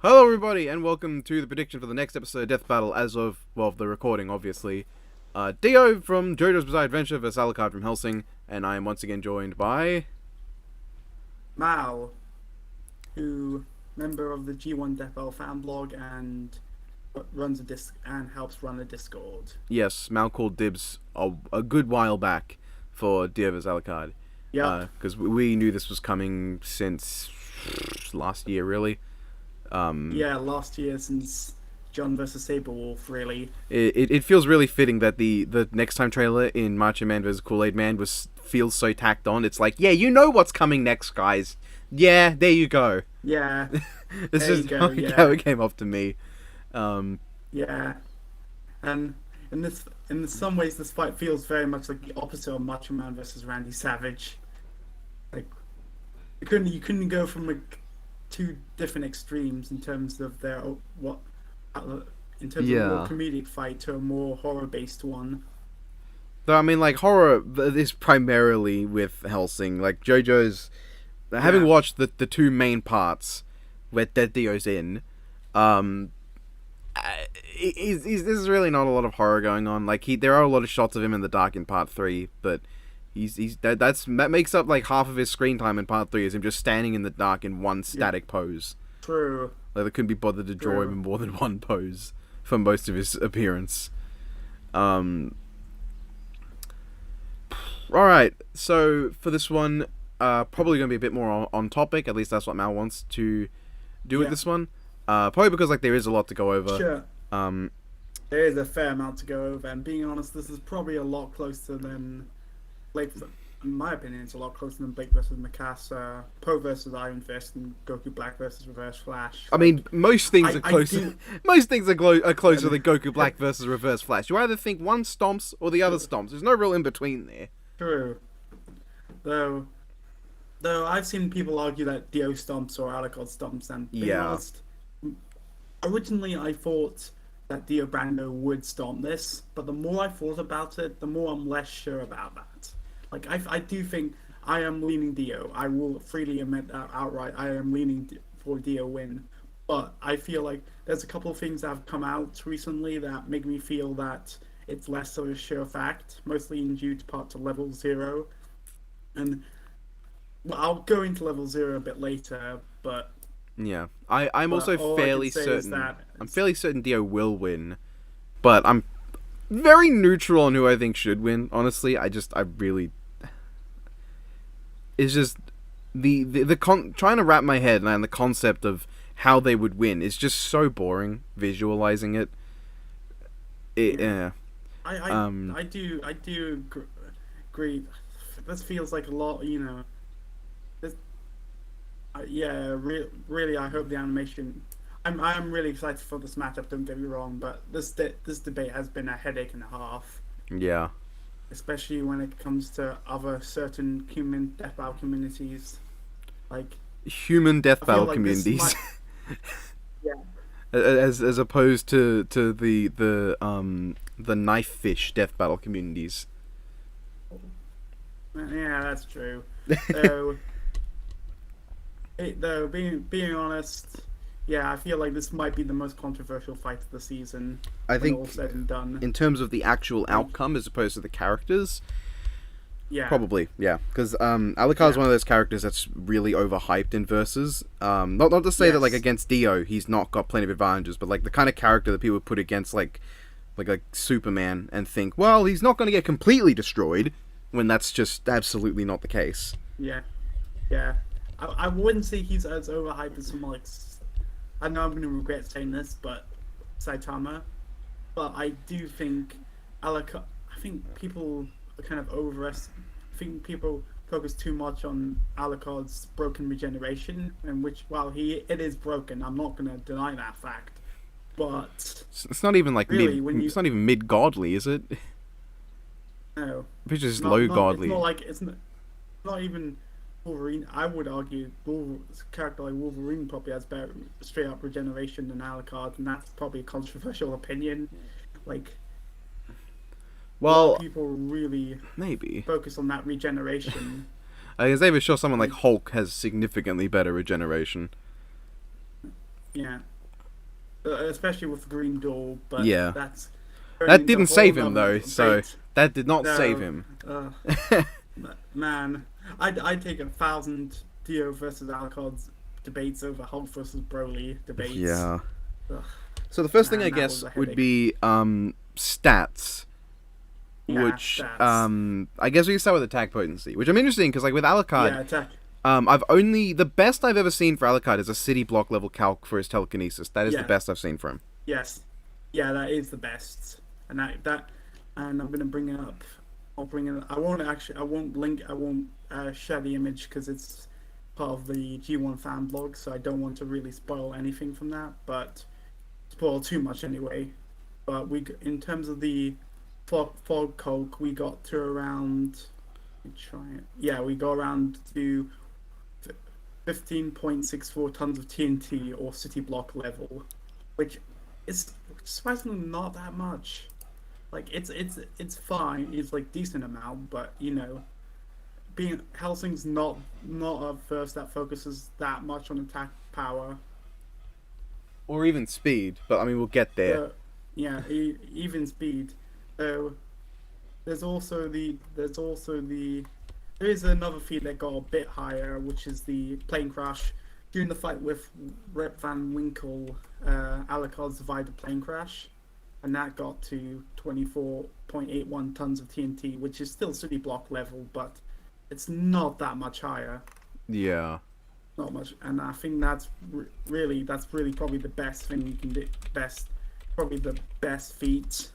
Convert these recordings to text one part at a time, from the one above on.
Hello everybody and welcome to the prediction for the next episode of Death Battle as of, well, the recording obviously. DIO from Jojo's Bizarre Adventure vs Alucard from Hellsing, and I am once again joined by... Mal, who member of the G1 Death Battle fan blog and runs a disc and helps run a Discord. Yes, Mal called dibs a good while back for DIO vs Alucard. Yeah. Because we knew this was coming since last year, really. Last year since John vs Saberwolf, really. It feels really fitting that the next time trailer in Macho Man vs Kool-Aid Man feels so tacked on. It's like, yeah, you know what's coming next, guys. Yeah, there you go. Yeah. This is how it came off to me. Yeah. And in some ways this fight feels very much like the opposite of Macho Man vs Randy Savage. Like you couldn't go from like two different extremes in terms of their of a more comedic fight to a more horror based one. Though I mean, like, horror is primarily with Hellsing. Like Jojo's, having watched the two main parts where Dead Dio's in, this is really not a lot of horror going on. Like there are a lot of shots of him in the dark in part 3, but that makes up like half of his screen time in part 3 is him just standing in the dark in one static pose. True. Like they couldn't be bothered to draw him in more than one pose for most of his appearance. Alright, so for this one, probably going to be a bit more on topic. At least that's what Mal wants to do with this one. Probably because like there is a lot to go over. Sure. There is a fair amount to go over, and being honest, this is probably a lot closer than Blake. In my opinion, it's a lot closer than Blake versus Mikasa, Poe versus Iron Fist, and Goku Black versus Reverse Flash. I mean, most things are closer. Most things are closer than Goku Black versus Reverse Flash. You either think one stomps or the other stomps. There's no real in between there. True. Though I've seen people argue that Dio stomps or Alucard stomps, and being honest, originally I thought that Dio Brando would stomp this, but the more I thought about it, the more I'm less sure about that. Like, I do think I am leaning Dio. I will freely admit that outright. I am leaning for Dio win. But I feel like there's a couple of things that have come out recently that make me feel that it's less of a sure fact, mostly due to parts of Level 0. And well, I'll go into Level 0 a bit later, but... Yeah, I'm also fairly certain. I'm fairly certain Dio will win, but I'm very neutral on who I think should win. Honestly, I really. It's just trying to wrap my head around the concept of how they would win is just so boring. Visualizing it. I do agree. This feels like a lot, you know. Really, I hope the animation. I'm really excited for this matchup. Don't get me wrong, but this debate has been a headache and a half. Yeah. Especially when it comes to other certain human death battle communities, like human death battle communities. As opposed to the knife fish death battle communities. Yeah, that's true. Though being honest, yeah, I feel like this might be the most controversial fight of the season. I think, all said and done, in terms of the actual outcome as opposed to the characters, probably, because Alucard's one of those characters that's really overhyped in versus. Not to say that like against Dio he's not got plenty of advantages, but like the kind of character that people put against like Superman and think, well, he's not going to get completely destroyed, when that's just absolutely not the case. Yeah. I wouldn't say he's as overhyped as someone like... I know I'm going to regret saying this, but Saitama. But I do think Alucard... I think people are kind of I think people focus too much on Alucard's broken regeneration, and which, while it is broken, I'm not going to deny that fact. But... It's not even like really, it's not even mid-godly, is it? No. It's just low-godly. It's not even... Wolverine, I would argue, a character like Wolverine probably has better straight up regeneration than Alucard, and that's probably a controversial opinion. Like, well, people really maybe focus on that regeneration. I was able to show someone like Hulk has significantly better regeneration. Yeah, especially with Green Door, but Yeah. that's That didn't save him though, so that did not no, save him. Man, I'd take 1,000 Dio versus Alucard's debates over Hulk versus Broly debates. Yeah. Ugh, So the first thing I that guess was a would headache. be stats, Yeah, which stats. I guess we can start with attack potency, which I'm interested in because like with Alucard, Yeah, attack. the best I've ever seen for Alucard is a city block level calc for his telekinesis. That is the Yeah, best I've seen for him. yes, yeah, that is the best, and and I'm gonna bring it up. I'll bring it. I won't actually. I won't link. I won't share the image because it's part of the G1 fan blog, so I don't want to really spoil anything from that. But spoil too much anyway. But in terms of the fog coke, we got to around. Let me try it. Yeah, we got around to 15.64 tons of TNT or city block level, which is surprisingly not that much. Like it's fine. It's like decent amount, but being Hellsing's not a verse that focuses that much on attack power. Or even speed, but I mean we'll get there. Yeah, even speed. So there is another feat that got a bit higher, which is the plane crash. During the fight with Rep Van Winkle, Alucard survived a plane crash, and that got to 24.81 tons of TNT, which is still city block level, but it's not that much higher. Yeah. Not much, and I think that's really probably the best thing you can do. Probably the best feat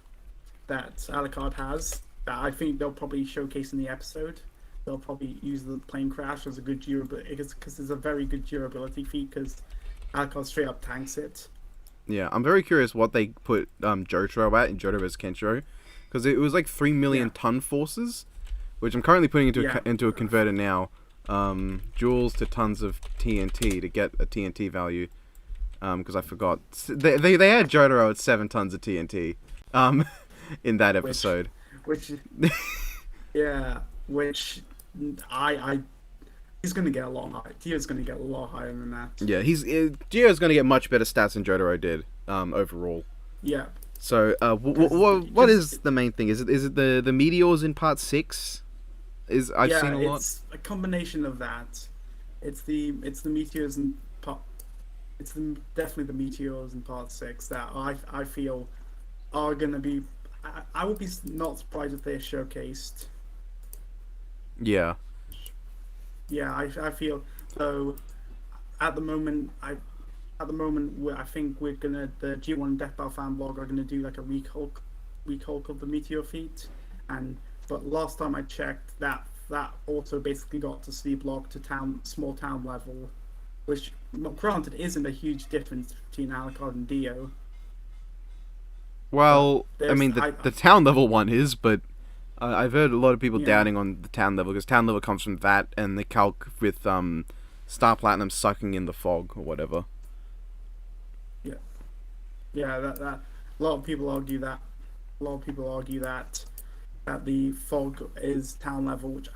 that Alucard has. That I think they'll probably showcase in the episode. They'll probably use the plane crash as a good durability, because it's a very good durability feat, because Alucard straight up tanks it. Yeah, I'm very curious what they put Jojo at in Jojo vs Kenshiro, because it was like 3 million ton forces, which I'm currently putting into a converter now. Joules to tons of TNT to get a TNT value, because I forgot they had Jojo at 7 tons of TNT, in that episode. Which I he's gonna get a lot higher. Dio's gonna get a lot higher than that. Yeah, Gio's gonna get much better stats than Jotaro did, overall. Yeah. So, what is the main thing? Is it the meteors in part 6? I've seen a lot. It's a combination of that. It's the meteors in part. Definitely the meteors in part 6 that I feel are gonna be. I would be not surprised if they're showcased. Yeah. Yeah, I feel so. At the moment, I think we're gonna the G1 Death Battle fan blog are gonna do like a recalc of the meteor feat, but last time I checked, that also basically got to C block to small town level, which granted isn't a huge difference between Alucard and Dio. Well, I mean the town level one is, but I've heard a lot of people doubting on the town level, because town level comes from that and the calc with Star Platinum sucking in the fog or whatever. Yeah, that a lot of people argue that. That the fog is town level, which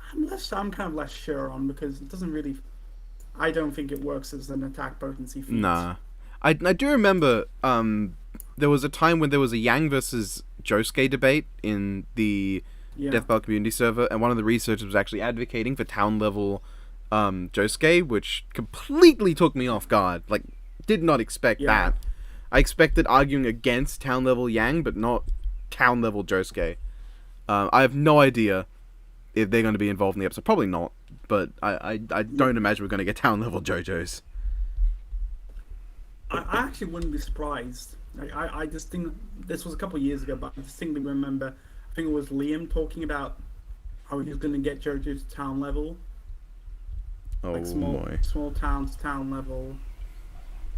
I'm kind of less sure on, because it doesn't really. I don't think it works as an attack potency feat. Nah, I do remember there was a time when there was a Yang versus Josuke debate in the Death Battle community server, and one of the researchers was actually advocating for town level Josuke, which completely took me off guard. Like, did not expect that. I expected arguing against town level Yang, but not town level Josuke. I have no idea if they're going to be involved in the episode. Probably not, but I don't imagine we're going to get town level JoJo's. I actually wouldn't be surprised. I just think this was a couple of years ago, but I distinctly remember. I think it was Liam talking about how he was going to get JoJo to town level. Oh, like boy. Small town to town level.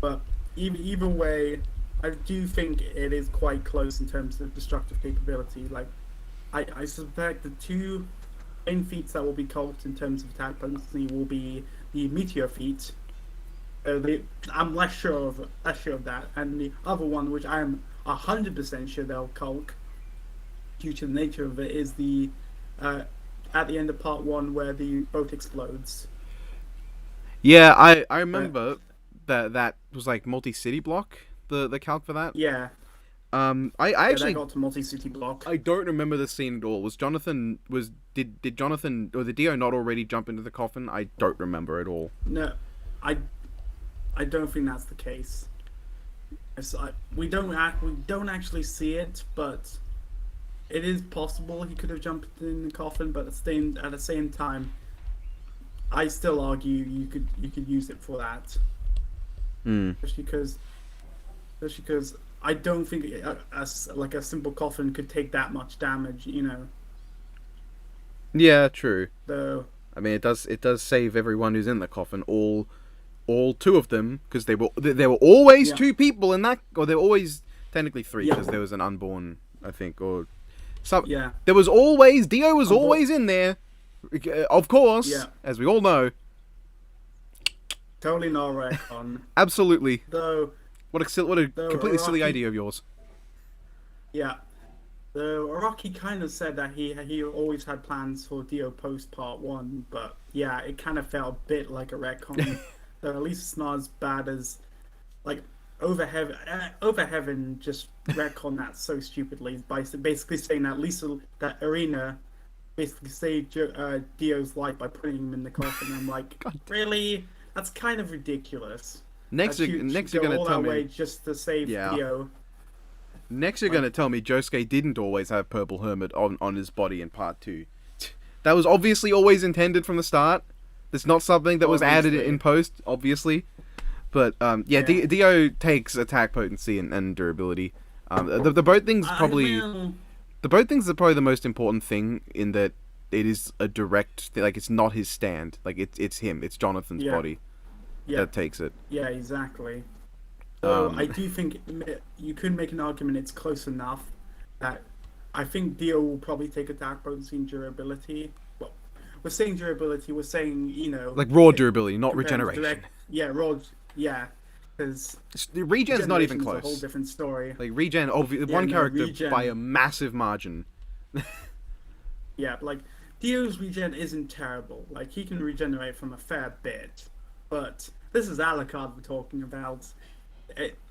But either way, I do think it is quite close in terms of destructive capability. Like, I suspect the two main feats that will be called in terms of attack potency will be the meteor feat. I'm less sure of that, and the other one, which I am 100% sure they'll calc, due to the nature of it, is the at the end of part 1 where the boat explodes. Yeah, I remember that was like multi-city block. The calc for that. Yeah. I actually got to multi-city block. I don't remember the scene at all. Did Jonathan or the Dio not already jump into the coffin? I don't remember at all. No, I don't think that's the case. We don't actually see it, but it is possible he could have jumped in the coffin. But at the same time, I still argue you could use it for that. Especially because I don't think a simple coffin could take that much damage, you know. Yeah, true. Though, I mean, it does save everyone who's in the coffin, all two of them, because there were always two people in that, or there were always technically three, because there was an unborn, I think, or some. Yeah. There was always Dio was always in there, of course, as we all know. Totally not retcon. Absolutely. Though. What a completely silly idea of yours. Yeah. Araki kind of said that he always had plans for Dio post part 1, but yeah, it kind of felt a bit like a retcon. Though at least it's not as bad as like Over Heaven just retcon that so stupidly by basically saying that that Arena basically saved Dio's life by putting him in the coffin. I'm like, really? That's kind of ridiculous. Next you're gonna tell me just to save Dio. Next you're gonna tell me Josuke didn't always have Purple Hermit on his body in part 2. That was obviously always intended from the start. It's not something that was added in post, obviously. But Dio takes attack potency and durability. The boat thing's probably the most important thing in that it is a direct, like, it's not his stand, like it's him, it's Jonathan's body. That takes it. Yeah, exactly. So I do think you could make an argument it's close enough that I think Dio will probably take attack potency and durability. Well, we're saying durability, we're saying, you know... Like raw durability, not regeneration. Raw, because... The regen's not even close. Is a whole different story. Like, regen, character by a massive margin. Yeah, like, Dio's regen isn't terrible. Like, he can regenerate from a fair bit, but... This is Alucard we're talking about,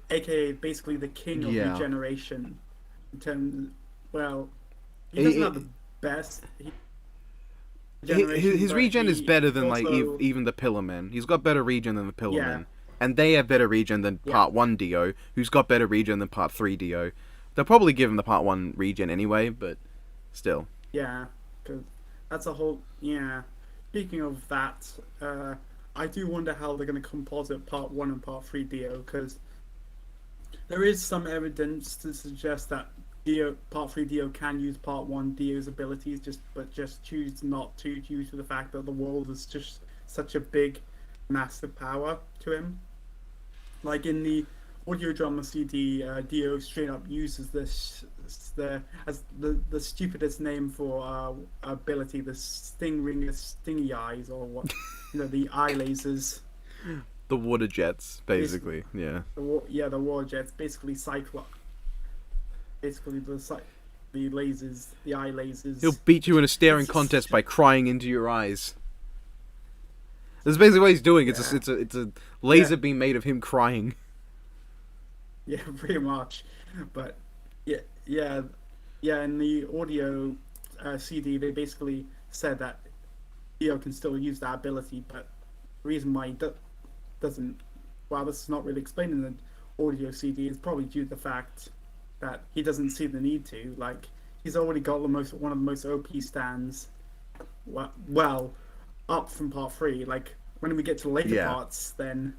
aka basically the king of regeneration. In terms, he doesn't have the best. His regen is better than even the Pillarmen. He's got better regen than the Pillarmen, and they have better regen than Part 1 Dio, who's got better regen than Part 3 Dio. They'll probably give him the Part 1 regen anyway, but still. Yeah, because that's a whole. Yeah. Speaking of that. I do wonder how they're going to composite Part 1 and Part 3 Dio, because there is some evidence to suggest that Part 3 Dio can use Part 1 Dio's abilities, but just choose not to due to the fact that the world is just such a big, massive power to him. Like in the audio drama CD, Dio straight up uses this as the stupidest name for ability, the stingy eyes, or what, the eye lasers. The water jets, basically. The water jets, basically Cyclops. Basically the lasers, the eye lasers. He'll beat you in a staring contest by crying into your eyes. That's basically what he's doing. It's a laser beam made of him crying. Yeah, pretty much. But in the audio CD, they basically said that Dio can still use that ability, but the reason why he doesn't, this is not really explained in the audio CD, is probably due to the fact that he doesn't see the need to. Like, he's already got one of the most OP stands, up from Part 3. Like, when we get to later parts, then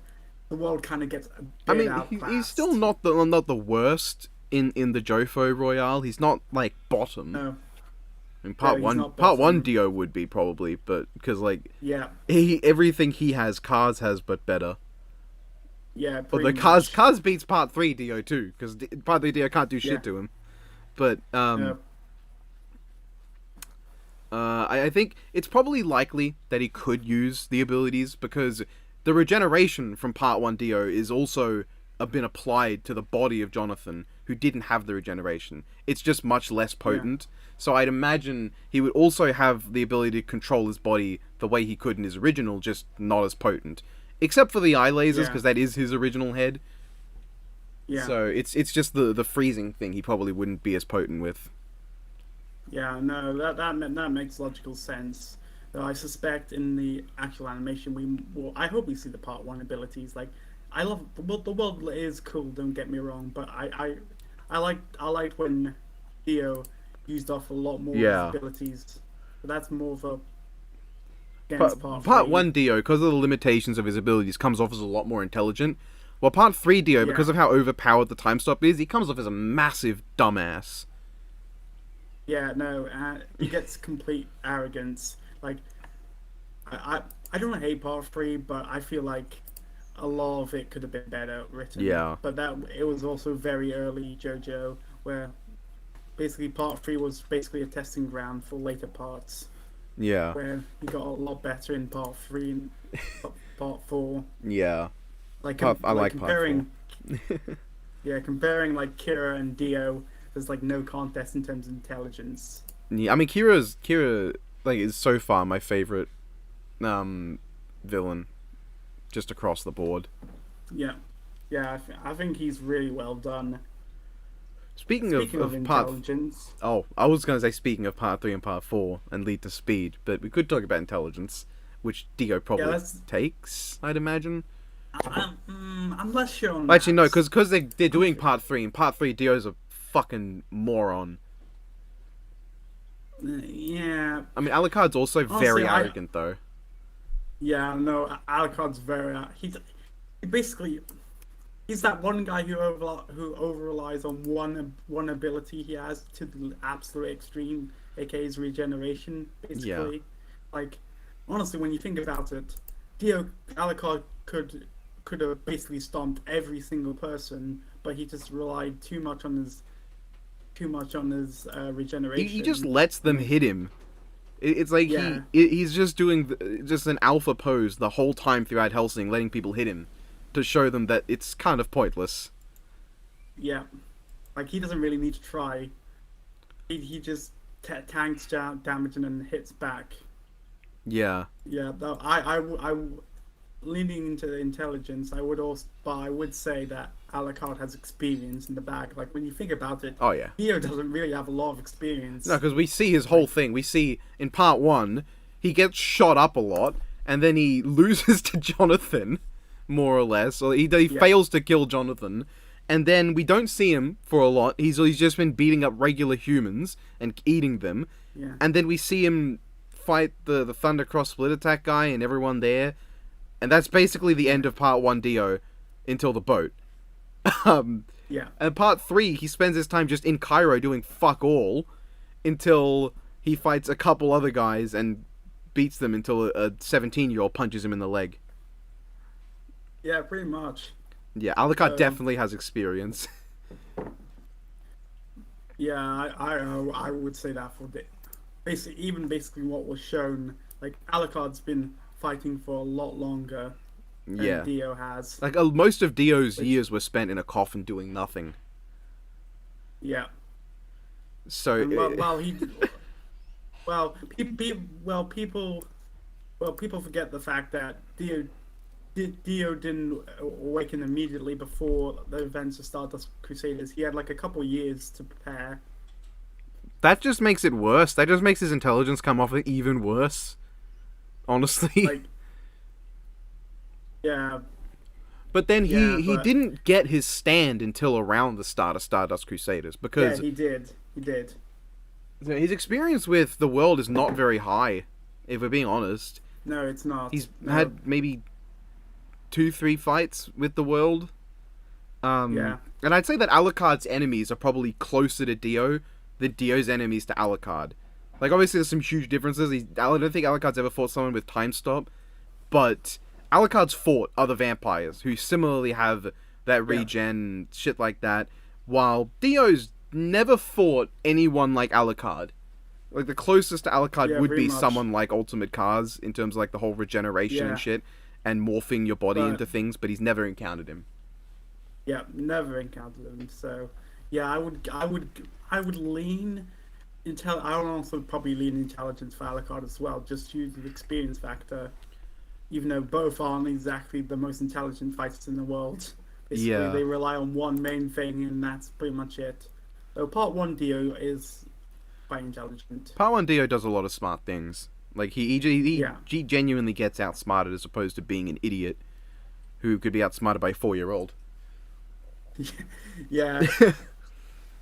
the world kind of gets a bit outclassed. He's still not the worst in the Jojo Royale. He's not like bottom. No. In Part 1 Dio would be probably, but because everything he has, Cars has, but better. Yeah, although Cars beats Part 3 Dio too, because Part 3 Dio can't do shit to him. But I think it's probably likely that he could use the abilities, because the regeneration from Part 1 Dio is also been applied to the body of Jonathan, who didn't have the regeneration. It's just much less potent. So I'd imagine he would also have the ability to control his body the way he could in his original, just not as potent. except for the eye lasers, Yeah. because that is his original head. Yeah. So it's just the freezing thing he probably wouldn't be as potent with. Yeah, no, that makes logical sense. Though I suspect in the actual animation I hope we see the Part 1 abilities. Like, I love the world is cool. Don't get me wrong, but I liked when Dio used off a lot more of his abilities. But that's more of a against Part 3. Part 1 Dio, because of the limitations of his abilities, comes off as a lot more intelligent. While Part 3 Dio, because of how overpowered the time stop is, he comes off as a massive dumbass. Yeah, no, he gets complete arrogance. Like, I don't hate Part 3, but I feel like a lot of it could have been better written. Yeah. But it was also very early JoJo, where basically Part 3 was basically a testing ground for later parts. Yeah. Where he got a lot better in Part 3 and Part 4. Yeah. I like comparing, Part 4. yeah, comparing like Kira and Dio, there's like no contest in terms of intelligence. Yeah, I mean Kira like is so far my favorite villain, just across the board. Yeah, I think he's really well done. Speaking of intelligence. I was gonna say speaking of Part 3 and Part 4 and lead to speed, but we could talk about intelligence, which Dio probably takes, I'd imagine. I'm less sure on Actually, no, because they're doing Part 3, and Part 3 Dio's a fucking moron. Yeah. I mean, Alucard's also very arrogant, though. Yeah, no, Alucard's very... He basically... He's that one guy who over relies on one ability he has to the absolute extreme, aka his regeneration, basically. Yeah. Like, honestly, when you think about it, Alucard could have basically stomped every single person, but he just relied too much on his regeneration. He just lets them hit him. It's like he's just doing just an alpha pose the whole time throughout Hellsing, letting people hit him to show them that it's kind of pointless. Yeah, like he doesn't really need to try. He just tanks damage and then hits back. Yeah. Yeah, though I leaning into the intelligence, I would say that Alucard has experience in the bag. Like when you think about it, oh yeah, Dio doesn't really have a lot of experience. No, because we see his whole thing. We see in Part 1, he gets shot up a lot, and then he loses to Jonathan, more or less. Or he fails to kill Jonathan, and then we don't see him for a lot. He's just been beating up regular humans and eating them. Yeah. And then we see him fight the Thundercross split attack guy and everyone there. And that's basically the end of Part 1 Dio until the boat. Yeah. And Part 3, he spends his time just in Cairo doing fuck all until he fights a couple other guys and beats them until a 17-year-old punches him in the leg. Yeah, pretty much. Yeah, Alucard definitely has experience. Yeah, I would say that for basically what was shown. Like Alucard's been fighting for a lot longer than Dio has. Like most of Dio's years were spent in a coffin doing nothing. Yeah. So people forget the fact that Dio didn't awaken immediately before the events of Stardust Crusaders. He had like a couple years to prepare. That just makes it worse. That just makes his intelligence come off even worse. Honestly. Like, yeah. But then he didn't get his stand until around the start of Stardust Crusaders because he did. His experience with the world is not very high, if we're being honest. No, it's not. He's had maybe 2-3 fights with the world. And I'd say that Alucard's enemies are probably closer to Dio than Dio's enemies to Alucard. Like, obviously there's some huge differences. I don't think Alucard's ever fought someone with time stop, but Alucard's fought other vampires who similarly have that regen, shit like that, while Dio's never fought anyone like Alucard. Like, the closest to Alucard would be someone like Ultimate Cars in terms of, like, the whole regeneration and shit, and morphing your body into things, but he's never encountered him. Yeah, never encountered him, so... Yeah, I would lean... I would also probably lean intelligence for Alucard as well, just due to the experience factor. even though both aren't exactly the most intelligent fighters in the world. Basically, Yeah. they rely on one main thing, and that's pretty much it. So Part 1 Dio is quite intelligent. Part 1 Dio does a lot of smart things. Like, he genuinely gets outsmarted as opposed to being an idiot who could be outsmarted by a 4-year-old. Yeah.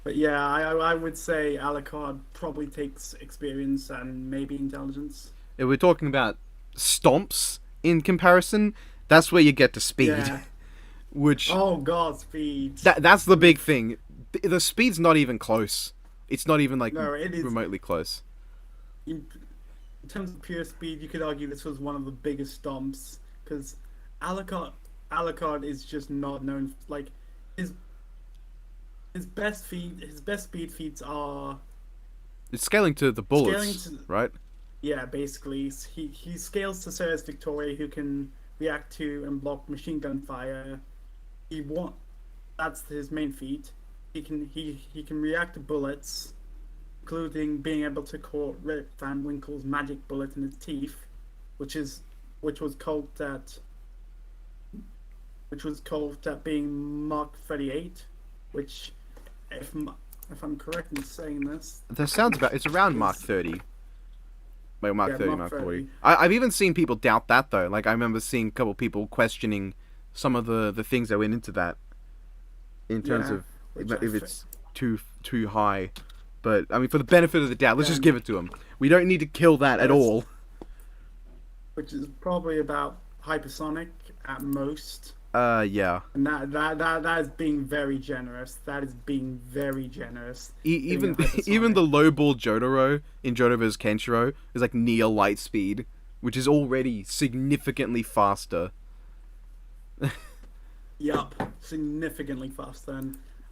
But yeah, I would say Alucard probably takes experience and maybe intelligence. If we're talking about stomps in comparison, that's where you get to speed. Yeah. Which... Oh god, speed. That's the big thing. The speed's not even close. It's not even, like, No, it is... remotely close. In terms of pure speed, you could argue this was one of the biggest stomps, because Alucard is just not known, like, his best speed feats are... It's scaling to the bullets, right? Yeah, basically. He scales to Ceres Victoria, who can react to and block machine gun fire. That's his main feat. He can react to bullets, including being able to caught Rip Van Winkle's magic bullet in his teeth, which was called that being Mark 38, which, if I'm correct in saying this, that sounds about... It's around Mark 30. Like, Mark 30, Mark 40. 40. I've even seen people doubt that, though. Like, I remember seeing a couple people questioning some of the things that went into that, in terms of if it's too high. But, I mean, for the benefit of the doubt, let's just give it to them. We don't need to kill that at all. Which is probably about hypersonic at most. Yeah. And that is being very generous. That is being very generous. Even the lowball Jotaro in Jojo vs. Kenshiro is like near light speed, which is already significantly faster. Yup, significantly faster,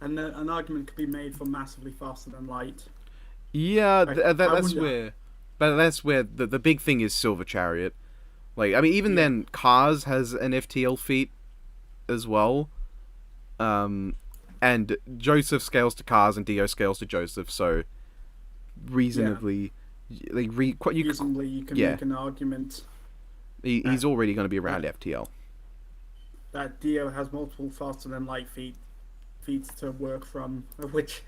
and an argument could be made for massively faster than light. Yeah, that's where the big thing is Silver Chariot. Like, I mean, even then, Cars has an FTL feat as well. And Joseph scales to Cars and Dio scales to Joseph, so reasonably, you can make an argument. He's already going to be around FTL. That Dio has multiple faster than light feats to work from, which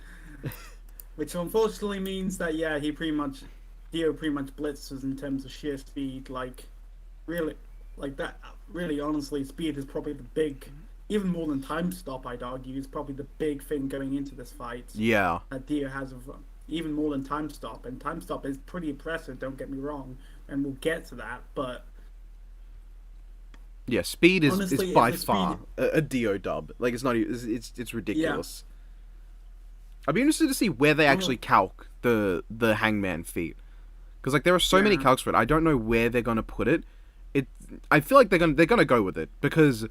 unfortunately means that Dio pretty much blitzes in terms of sheer speed. Really, honestly, speed is probably the big, even more than time stop, I'd argue, is probably the big thing going into this fight. Yeah. That Dio has, even more than time stop, and time stop is pretty impressive, don't get me wrong, and we'll get to that, but... Yeah, speed is honestly, by far a Dio dub. Like, it's ridiculous. Yeah. I'd be interested to see where they actually calc the Hangman feat. Because, like, there are so many calcs for it, I don't know where they're going to put it. I feel like they're gonna go with it, because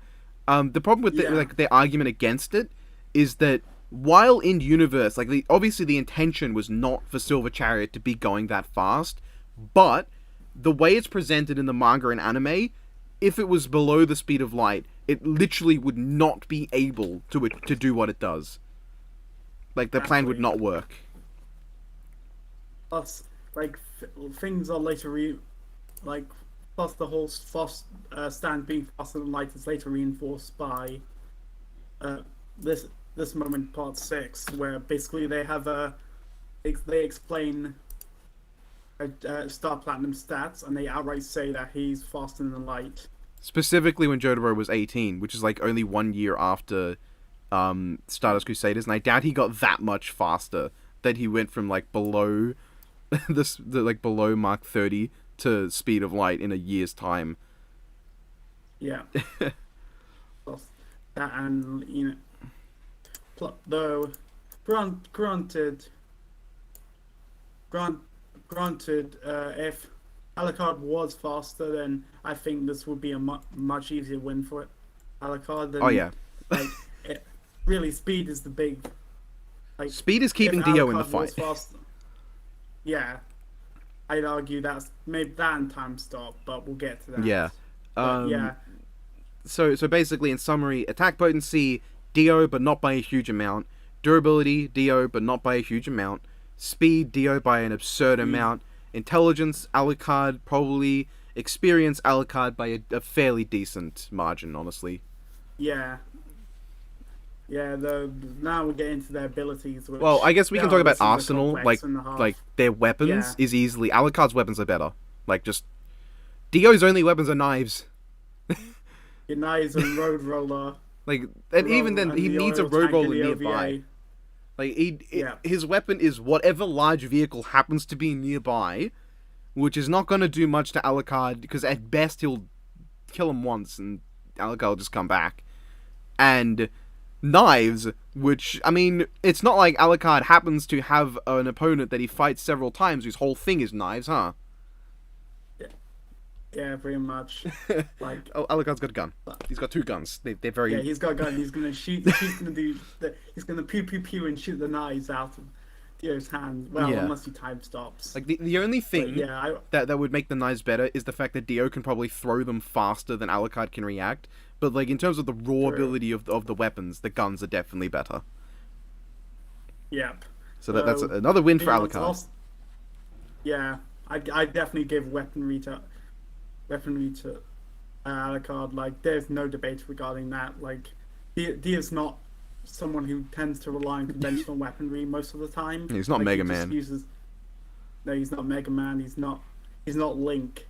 the problem with their argument against it is that while in universe, like, obviously the intention was not for Silver Chariot to be going that fast, but the way it's presented in the manga and anime, if it was below the speed of light, it literally would not be able to do what it does. Like, the plan would not work. Plus, like, things are later plus the whole stand being faster than light is later reinforced by this moment, part 6, where basically they explain Star Platinum stats, and they outright say that he's faster than light. Specifically when Jotaro was 18, which is like only 1 year after Stardust Crusaders, and I doubt he got that much faster. That he went from like below below Mark 30 to speed of light in a year's time. Yeah. That, and though granted, if Alucard was faster, then I think this would be a much easier win for Alucard. Really, speed is the big. Speed is keeping Dio in the fight. Yeah, I'd argue that's maybe that and time stop, but we'll get to that. Yeah. Yeah. So basically, in summary, attack potency, Dio, but not by a huge amount. Durability, Dio, but not by a huge amount. Speed, Dio by an absurd amount. Intelligence, Alucard probably experience Alucard by a fairly decent margin, honestly. Yeah. Yeah, now we get into their abilities. Which Well, I guess we can talk about this is a Arsenal, complex and a half. like their weapons Yeah. is easily... Alucard's weapons are better. Like, just... Dio's only weapons are knives. Your knives and road roller. Like, and even then, he needs a road roller nearby. Like, his weapon is whatever large vehicle happens to be nearby, which is not going to do much to Alucard, because at best he'll kill him once, and Alucard will just come back. And knives, which, I mean, it's not like Alucard happens to have an opponent that he fights several times whose whole thing is knives, huh? Yeah, pretty much. Like, Alucard's got a gun. He's got 2 guns. They're very... Yeah, he's got a gun. He's gonna shoot. He's gonna pew pew pew and shoot the knives out of Dio's hands. Well, unless he time stops. Like the only thing that would make the knives better is the fact that Dio can probably throw them faster than Alucard can react. But like in terms of the raw ability of the weapons, the guns are definitely better. Yep. So that's another win for Alucard. Yeah, I definitely give weaponry to Alucard. Like, there's no debate regarding that. Like, Dio's not someone who tends to rely on conventional weaponry most of the time. He's not Mega Man. No, he's not Mega Man. He's not Link.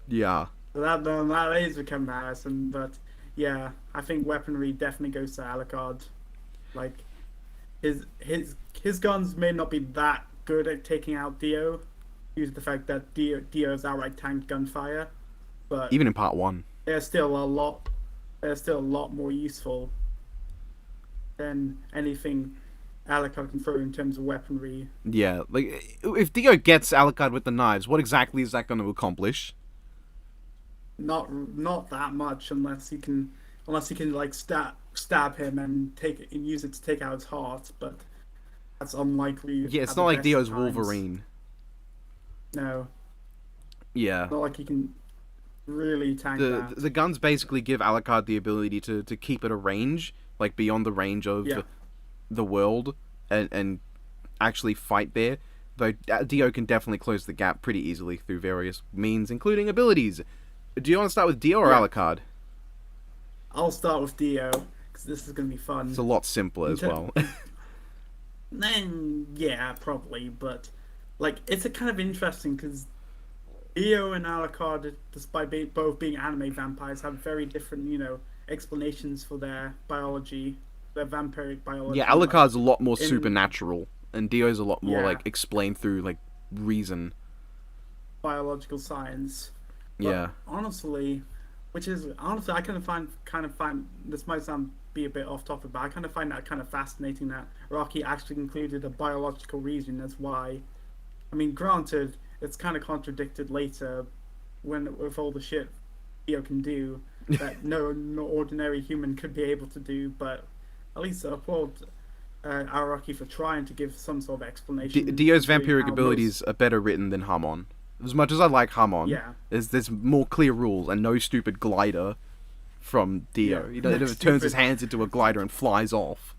Yeah. So that is a comparison, but yeah, I think weaponry definitely goes to Alucard. Like, his guns may not be that good at taking out Dio, due to the fact that Dio's outright tanked gunfire, but even in part 1, they're still a lot more useful than anything Alucard can throw in terms of weaponry. Yeah, like if Dio gets Alucard with the knives, what exactly is that going to accomplish? Not that much, unless he can like stab him and use it to take out his heart, but that's unlikely. Yeah, it's not like Dio's Wolverine. No. Yeah. Not like he can really tank that. The guns basically give Alucard the ability to keep at a range, like beyond the range of the world, and actually fight there. Though Dio can definitely close the gap pretty easily through various means, including abilities. Do you want to start with Dio or Alucard? I'll start with Dio, because this is going to be fun. It's a lot simpler as well. Then, yeah, probably, but like, it's a kind of interesting because Dio and Alucard, despite both being anime vampires, have very different, explanations for their biology, their vampiric biology. Yeah, Alucard's a lot more supernatural, and Dio's a lot more like explained through like reason, biological science. But yeah. Honestly, I kind of find this might be a bit off topic, but I kind of find that kind of fascinating that Rocky actually included a biological reason as why. I mean, granted, it's kind of contradicted later with all the shit Dio can do that no ordinary human could be able to do, but at least I applaud Araki for trying to give some sort of explanation. Dio's vampiric abilities are better written than Hamon. As much as I like Hamon, there's more clear rules and no stupid glider from Dio. He turns his hands into a glider and flies off.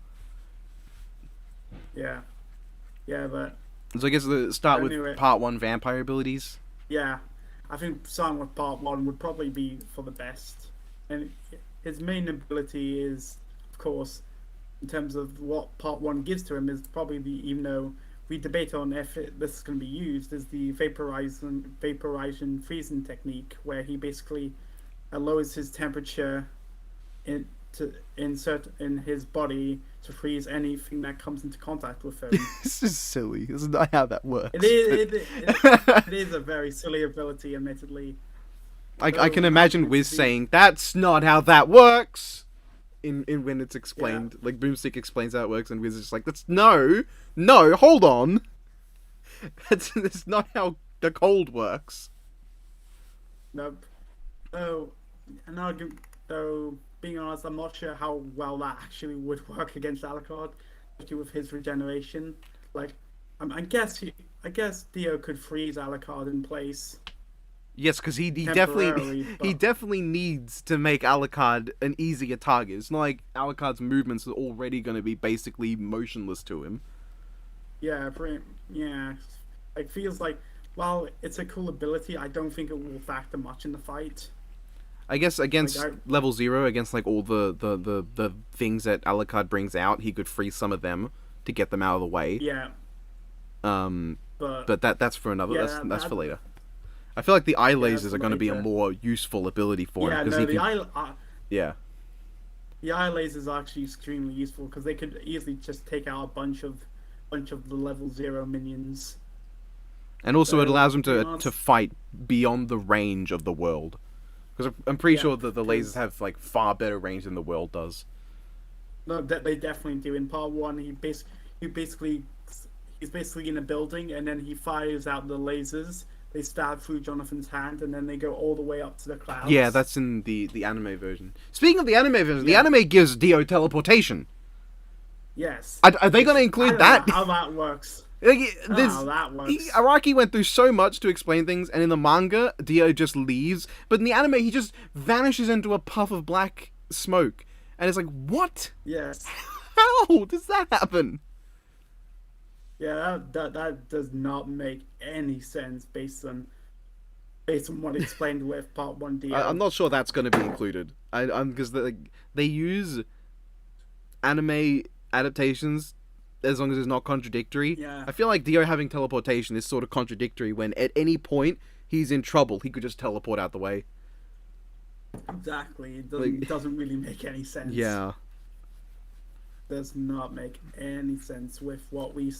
Yeah, but... So I guess start with part 1 vampire abilities. Yeah, I think starting with part 1 would probably be for the best. And his main ability is, of course, in terms of what part 1 gives to him, is probably even though we debate on if this is going to be used, is the vaporization freezing technique, where he basically lowers his temperature to insert in his body to freeze anything that comes into contact with him. This is silly. This is not how that works. It is a very silly ability, admittedly. I can imagine Wiz saying, "That's not how that works!" In when it's explained. Like, Boomstick explains how it works, and Wiz is just like, no, hold on! That's not how the cold works. Nope. Though, being honest, I'm not sure how well that actually would work against Alucard, especially with his regeneration. Like, I guess Dio could freeze Alucard in place. Yes, because he definitely needs to make Alucard an easier target. It's not like Alucard's movements are already going to be basically motionless to him. Yeah, like, feels like While it's a cool ability, I don't think it will factor much in the fight. I guess against level 0, against like all the things that Alucard brings out, he could freeze some of them to get them out of the way. Yeah. But that's for another. Yeah, that's for later. I feel like the eye lasers are going to be a more useful ability for him. The eye lasers are actually extremely useful because they could easily just take out a bunch of the level 0 minions. And also, it allows him to fight beyond the range of the world. Because I'm pretty sure that the lasers have like far better range than the world does. No, they definitely do. In part 1, he's basically in a building, and then he fires out the lasers. They stab through Jonathan's hand, and then they go all the way up to the clouds. Yeah, that's in the anime version. Speaking of the anime version, the anime gives Dio teleportation. Yes. Are they going to include that? I don't know how that works. That works. Araki went through so much to explain things, and in the manga, Dio just leaves. But in the anime, he just vanishes into a puff of black smoke. And it's like, what? Yes. How does that happen? Yeah, that does not make any sense based on what explained with Part 1 Dio. I'm not sure that's going to be included. Because they use anime adaptations as long as it's not contradictory. Yeah. I feel like Dio having teleportation is sort of contradictory when at any point he's in trouble, he could just teleport out the way. Exactly. It doesn't really make any sense. Yeah. Does not make any sense with what we've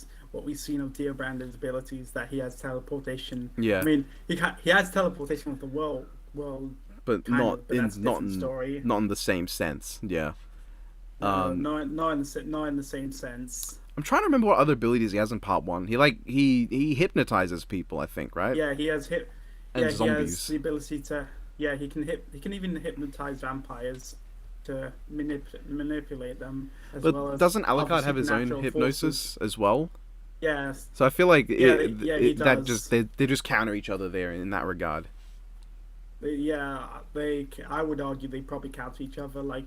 seen of Dio Brandon's abilities, that he has teleportation. Yeah. I mean, he has teleportation with the world, but not in the same sense. Yeah. Not in the same sense. I'm trying to remember what other abilities he has in part 1. He hypnotizes people, I think, right? Yeah, he has zombies. He has the ability to. Yeah, he can even hypnotize vampires to manipulate them. But doesn't Alucard have his own hypnosis as well? Yes. So I feel like he does. they just counter each other there in that regard. I would argue they probably counter each other. Like,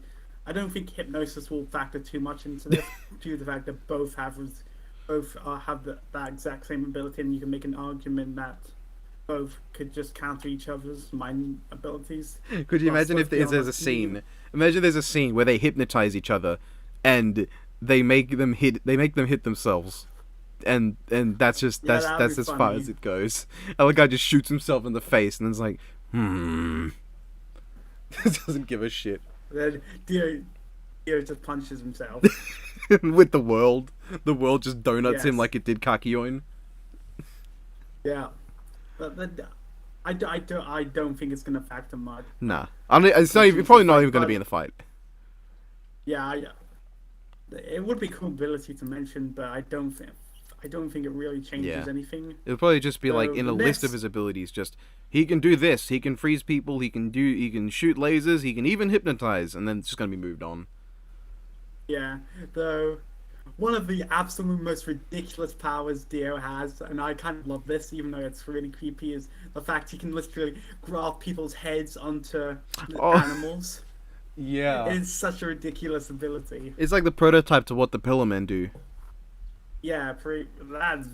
I don't think hypnosis will factor too much into this, due to the fact that both have that exact same ability, and you can make an argument that both could just counter each other's mind abilities. Could you imagine if there's a scene? Imagine there's a scene where they hypnotize each other, and they make them hit themselves, and that's as far as it goes. And the guy just shoots himself in the face, and it's like, doesn't give a shit. Then Dio just punches himself. With the world just donuts him like it did Kakyoin. Yeah, but I don't think it's gonna factor much. Nah, it's probably not even gonna be in the fight. Yeah, it would be a cool ability to mention, but I don't think it really changes anything. It'll probably just be like in a list of his abilities. Just he can do this. He can freeze people. He can shoot lasers. He can even hypnotize, and then it's just gonna be moved on. Yeah, though one of the absolute most ridiculous powers Dio has, and I kind of love this, even though it's really creepy, is the fact he can literally graft people's heads onto animals. Yeah, it's such a ridiculous ability. It's like the prototype to what the Pillar Men do. Yeah, that's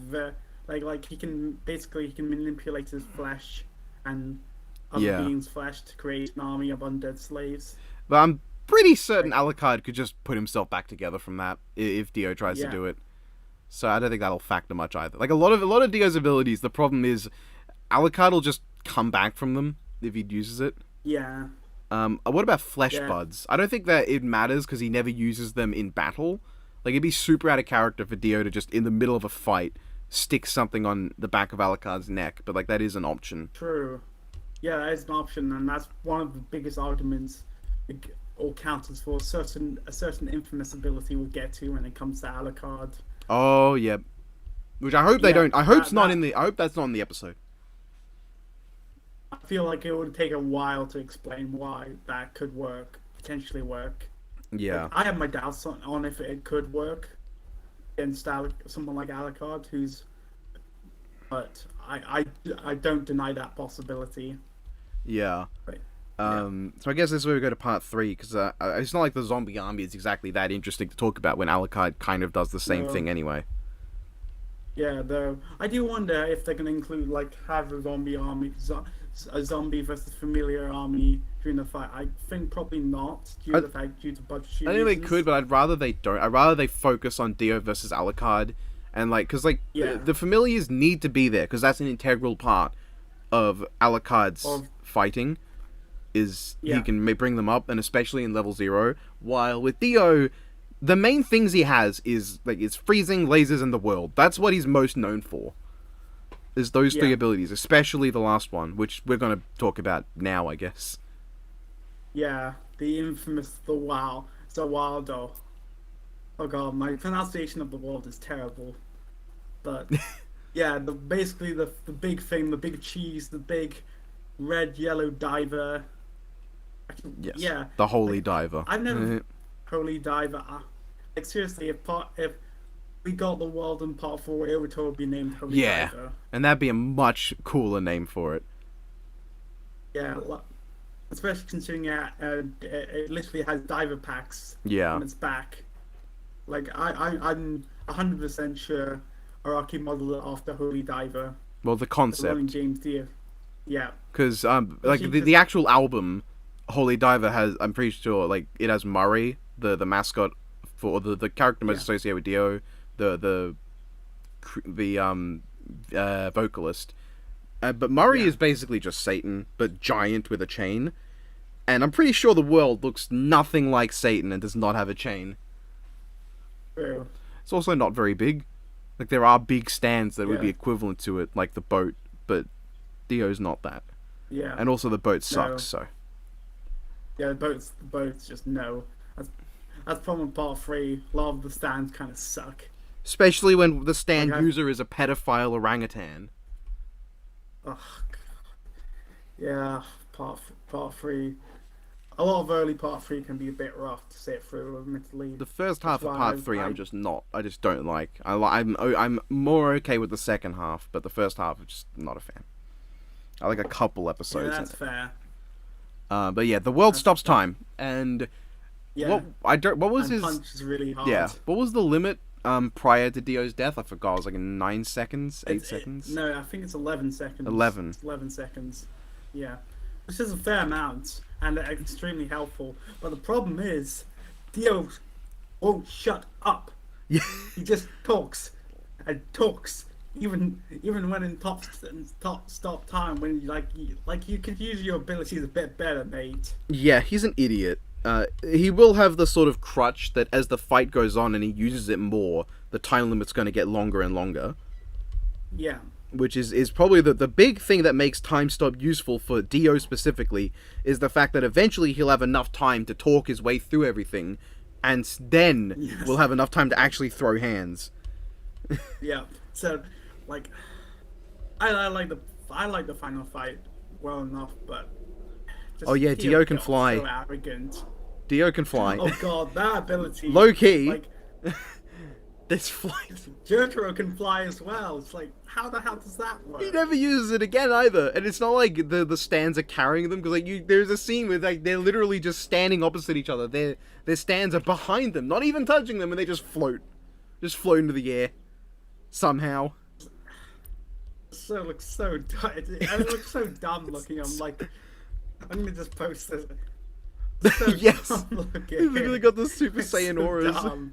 like he can manipulate his flesh and other beings' flesh to create an army of undead slaves. But I'm pretty certain Alucard could just put himself back together from that if Dio tries to do it. So I don't think that'll factor much either. Like a lot of Dio's abilities, the problem is Alucard will just come back from them if he uses it. Yeah. What about flesh buds? I don't think that it matters because he never uses them in battle. Like, it'd be super out of character for Dio to just, in the middle of a fight, stick something on the back of Alucard's neck, but, like, that is an option. True. Yeah, that is an option, and that's one of the biggest arguments or counters for a certain infamous ability we'll get to when it comes to Alucard. Oh, yeah. Which I hope they don't. I hope that's not in the episode. I feel like it would take a while to explain why that could potentially work. Yeah. Like, I have my doubts on if it could work against someone like Alucard, but I don't deny that possibility. Yeah. Right. So I guess this is where we go to part 3, because it's not like the zombie army is exactly that interesting to talk about when Alucard kind of does the same thing anyway. Yeah, though I do wonder if they're going to include like have a zombie army, a zombie versus familiar army during the fight. I think probably not due to the fact due to budgetary I think they reasons. could, but I'd rather they don't. I'd rather they focus on Dio versus Alucard, and like, cause like the familiars need to be there, cause that's an integral part of Alucard's fighting. Is he can bring them up, and especially in level 0. While with Dio, the main things he has is freezing, lasers, and the world. That's what he's most known for. Is those 3 abilities, especially the last one, which we're gonna talk about now, I guess. Yeah, the infamous Zawaldo. Oh god, my pronunciation of the word is terrible. But yeah, basically the big thing, the big cheese, the big red yellow diver. Yes. Yeah. The holy diver. I've never holy diver. Like seriously, if we got the world in part 4, it would totally be named Holy Diver. Yeah, and that'd be a much cooler name for it. Yeah, especially considering it literally has diver packs on its back. Like I'm 100% sure Araki modeled it after Holy Diver. Well, the concept. James Dio. Yeah. Because like the actual album, Holy Diver has, I'm pretty sure, like it has Murray, the mascot for the character most associated with Dio, the vocalist. But Murray is basically just Satan, but giant with a chain. And I'm pretty sure the world looks nothing like Satan and does not have a chain. True. It's also not very big. Like, there are big stands that would be equivalent to it, like the boat, but Dio's not that. Yeah. And also the boat sucks, so. Yeah, the boats just no. That's problem with part 3. A lot of the stands kind of suck. Especially when the stand user is a pedophile orangutan. Ugh. Yeah, part 3. A lot of early part 3 can be a bit rough to sit through, admittedly. The first half of part 3, I just don't like. I'm more okay with the second half, but the first half, I'm just not a fan. I like a couple episodes. Yeah, that's fair. But yeah, the world stops time, and what was his punch is really hard. Yeah, what was the limit prior to Dio's death? I forgot. It was like 9 seconds, 8 seconds. No, I think it's 11 seconds. 11. It's 11 seconds. Yeah, which is a fair amount and extremely helpful. But the problem is, Dio won't shut up. Yeah, he just talks and talks. Even when in top stop time, when you could use your abilities a bit better, mate. Yeah, he's an idiot. He will have the sort of crutch that as the fight goes on and he uses it more, the time limit's going to get longer and longer. Yeah. Which is probably the big thing that makes time stop useful for Dio specifically, is the fact that eventually he'll have enough time to talk his way through everything, and then we'll have enough time to actually throw hands. Yeah. So, like, I like the final fight well enough, but. Oh yeah, Dio can fly. So arrogant. Dio can fly. Oh god, that ability. Low key. Like, this flight. Jojo can fly as well. It's like, how the hell does that work? He never uses it again either, and it's not like the stands are carrying them, because like there's a scene where like they're literally just standing opposite each other. Their stands are behind them, not even touching them, and they just float into the air somehow. So it looks so dumb. It looks so dumb looking. I'm like, I'm gonna just post this. So yes, he's literally got the Super Saiyan auras. Dumb.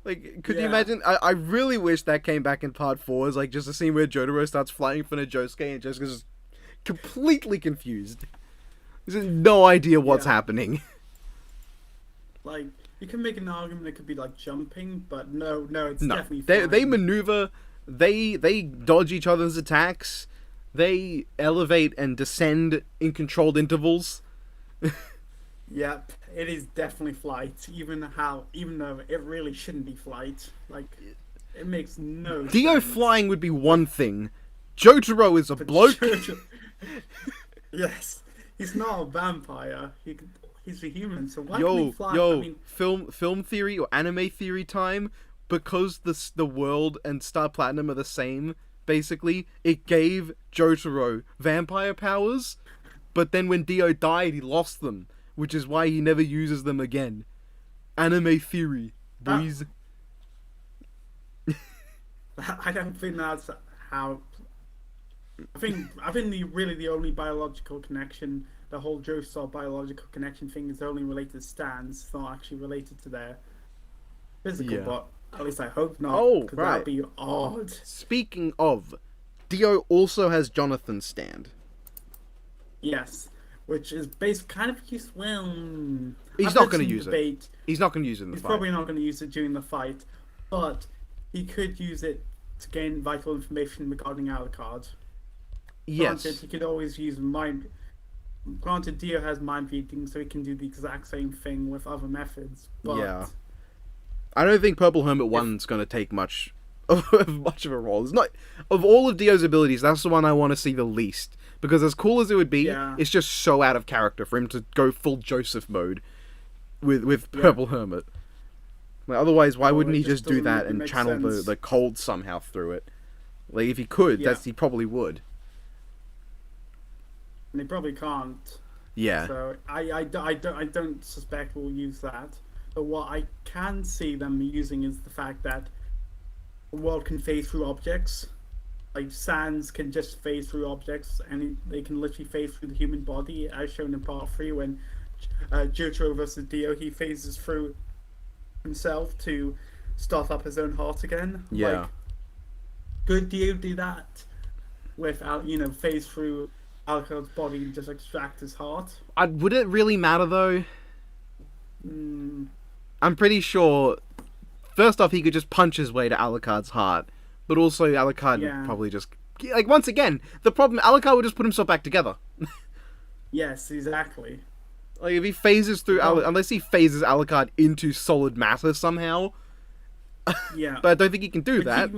Like, could you imagine? I really wish that came back in part 4. Is like just a scene where Jotaro starts flying in front of Josuke and Josuke's just completely confused. He has no idea what's happening. Like, you can make an argument it could be like jumping, but no, it's definitely they flying. maneuver. They dodge each other's attacks. They elevate and descend in controlled intervals. Yep, it is definitely flight, even though it really shouldn't be flight. Like, it makes no sense. Dio flying would be one thing. Jotaro is a bloke. Yes, he's not a vampire. He's a human, so why can he fly? Film theory or anime theory time. Because the world and Star Platinum are the same, basically, it gave Jotaro vampire powers, but then when Dio died, he lost them. Which is why he never uses them again. Anime theory, boys. I don't think that's how. I think the only biological connection, the whole Joestar biological connection thing, is only related to Stans. It's not actually related to their physical, but at least I hope not. Oh, because right. That'd be odd. Speaking of, Dio also has Jonathan's stand. Yes, which is based kind of used. Well, he's not going to use it. He's not going to use it in the fight. He's probably not going to use it during the fight, but he could use it to gain vital information regarding Alucard. Yes. Granted, he could always use mind. Granted, Dio has mind reading, so he can do the exact same thing with other methods. But yeah. I don't think Purple Hermit 1's going to take much of a role. It's not, of all of Dio's abilities, that's the one I want to see the least. Because as cool as it would be, it's just so out of character for him to go full Joseph mode with Purple Hermit. Like, otherwise, why wouldn't he just do that and channel the cold somehow through it? Like, if he could, he probably would. And he probably can't. Yeah. So I don't suspect we'll use that. But what I can see them using is the fact that the world can phase through objects. Like, Sans can just phase through objects, and they can literally phase through the human body, as shown in Part 3 when Jojo versus Dio, he phases through himself to start up his own heart again. Yeah. Like, could Dio do that without, phase through Alucard's body and just extract his heart? Would it really matter, though? I'm pretty sure, first off, he could just punch his way to Alucard's heart, but also Alucard would probably just... Like, once again, the problem, Alucard would just put himself back together. Yes, exactly. Like, if he phases through... unless he phases Alucard into solid matter somehow. Yeah. But I don't think he can do that.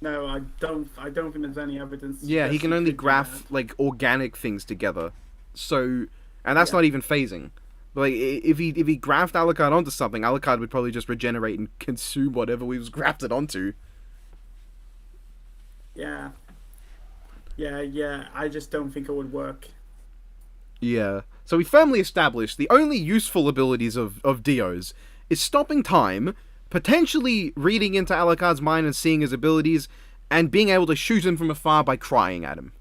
No, I don't think there's any evidence. Yeah, he can only graft, like, organic things together. So... And that's not even phasing. Like, if he grafted Alucard onto something, Alucard would probably just regenerate and consume whatever we was grafted onto. Yeah. I just don't think it would work. Yeah. So we firmly established the only useful abilities of Dio's is stopping time, potentially reading into Alucard's mind and seeing his abilities, and being able to shoot him from afar by crying at him.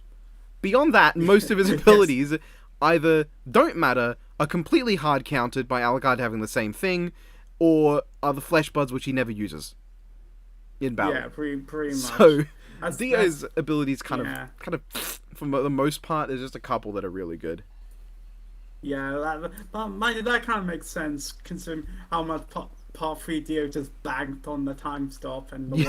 Beyond that, most of his abilities either don't matter, are completely hard-countered by Alucard having the same thing, or are the flesh buds which he never uses in battle. Yeah, pretty much. So, Dio's abilities kind of, for the most part, there's just a couple that are really good. Yeah, that kind of makes sense, considering how much Part 3 Dio just banked on the time stop and the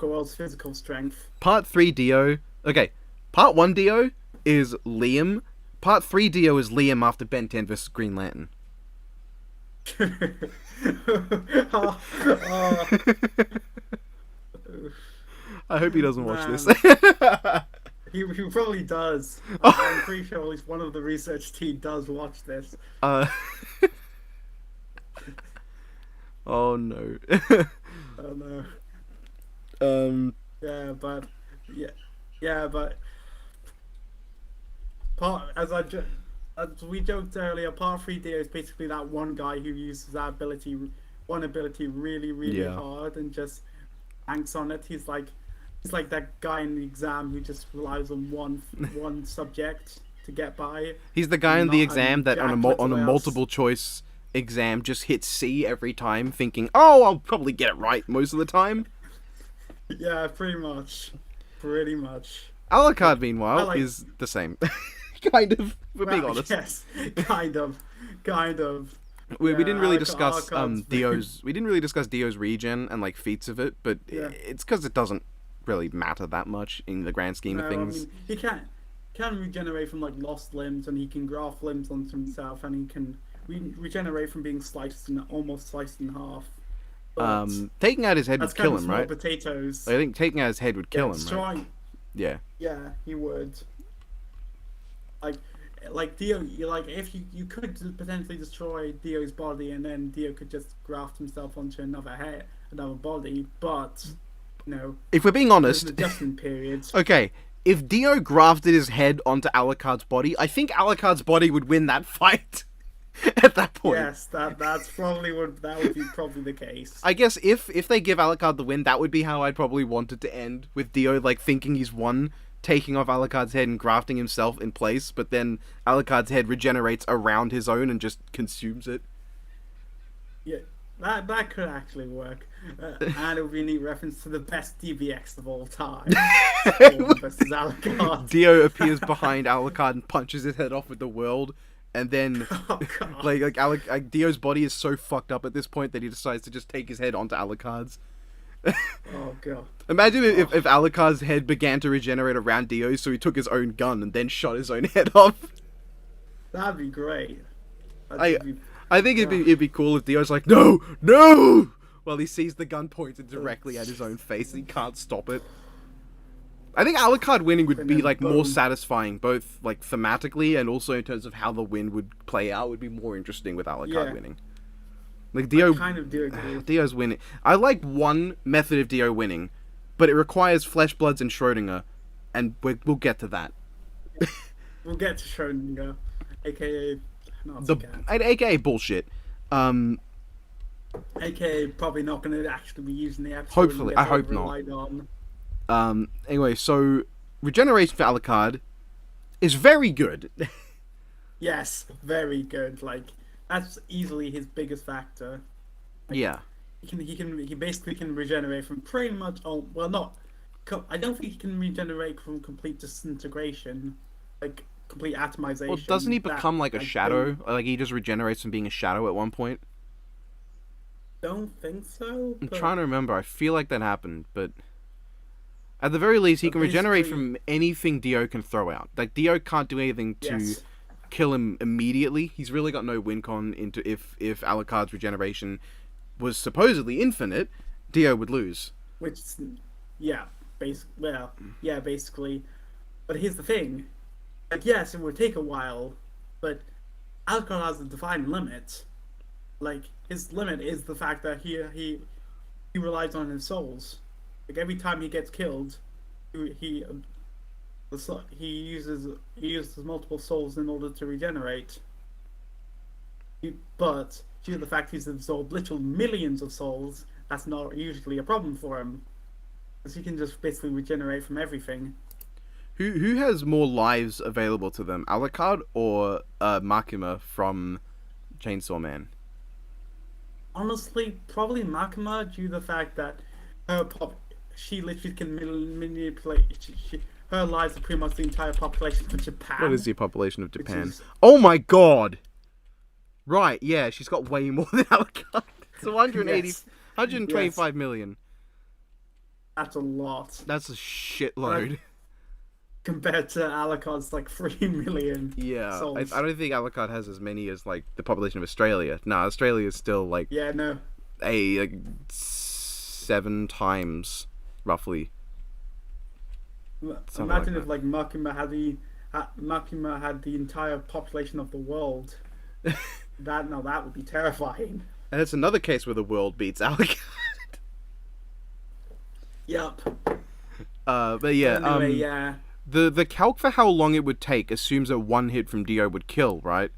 world's physical strength. Part 3 Dio... Okay, Part 1 Dio is Liam. Part 3 Dio is Liam after Ben 10 vs. Green Lantern. I hope he doesn't watch this. He probably does. I'm pretty sure at least one of the research team does watch this. Oh no. Oh no. Yeah, but as we joked earlier, Part 3 Dio is basically that one guy who uses that ability really hard and just banks on it. He's like that guy in the exam who just relies on one subject to get by. He's the guy in the exam that on a multiple choice exam just hits C every time, thinking, "Oh, I'll probably get it right most of the time." Yeah, pretty much. Alucard, meanwhile, is the same. Kind of. We're being honest. Yes, kind of. We didn't really discuss Dio's. We didn't really discuss Dio's regen and like feats of it, but it's because it doesn't really matter that much in the grand scheme of things. I mean, he can regenerate from like lost limbs, and he can graft limbs onto himself, and he can regenerate from being almost sliced in half. But taking out his head would kill him, right? Potatoes. I think taking out his head would kill him, right? Yeah. Yeah, he would. Like Dio, if you could potentially destroy Dio's body, and then Dio could just graft himself onto another body, but if we're being honest, adjustment periods. Okay, if Dio grafted his head onto Alucard's body, I think Alucard's body would win that fight. at that point. Yes, that's probably that would be probably the case. I guess if they give Alucard the win, that would be how I'd probably want it to end, with Dio like thinking he's won, taking off Alucard's head and grafting himself in place, but then Alucard's head regenerates around his own and just consumes it. Yeah, that could actually work. And it would be a neat reference to the best DBX of all time. Storm versus Alucard. Dio appears behind Alucard and punches his head off with the world, and then like Dio's body is so fucked up at this point that he decides to just take his head onto Alucard's. Oh god. Imagine if Alucard's head began to regenerate around Dio's, so he took his own gun and then shot his own head off. That'd be great. I think it'd be cool if Dio's like, no! Well, he sees the gun pointed directly at his own face and he can't stop it. I think Alucard winning would be like more satisfying, both like thematically and also in terms of how the win would play out. Would be more interesting with Alucard winning. Like Dio, I kind of do agree. Dio's winning. I like one method of Dio winning, but it requires Flesh Bloods and Schrodinger, and we'll get to that. We'll get to Schrodinger, aka AKA bullshit. AKA probably not going to actually be using the episode. Hopefully, I hope not. Anyway, so regeneration for Alucard is very good. Yes, very good. Like that's easily his biggest factor. Like, yeah. He basically can regenerate from pretty much all. Well, not. I don't think he can regenerate from complete disintegration, like complete atomization. Well, doesn't he become like a shadow? Like he just regenerates from being a shadow at one point. Don't think so. I'm trying to remember. I feel like that happened, but at the very least, he can regenerate from anything Dio can throw out. Like Dio can't do anything to kill him immediately. He's really got no win con into if Alucard's regeneration was supposedly infinite, Dio would lose. Which, basically. But here's the thing. Like, yes, it would take a while, but Alucard has a defined limit. Like, his limit is the fact that he relies on his souls. Like, every time he gets killed, he uses multiple souls in order to regenerate. But due to the fact he's absorbed literal millions of souls, that's not usually a problem for him, because he can just basically regenerate from everything. Who has more lives available to them, Alucard or Makima from Chainsaw Man? Honestly, probably Makima, due to the fact that she literally can manipulate. Her lives are pretty much the entire population of Japan. What is the population of Japan? Oh my god! Right, yeah, she's got way more than Alucard. It's 125 million. That's a lot. That's a shitload. Compared to Alucard's like 3 million. Yeah, souls. I don't think Alucard has as many as like the population of Australia. No, Australia is still like like 7 times roughly. Imagine if like Makima had the entire population of the world. That would be terrifying. And it's another case where the world beats Alucard. Yup. But yeah, anyway, The calc for how long it would take assumes that one hit from Dio would kill, right?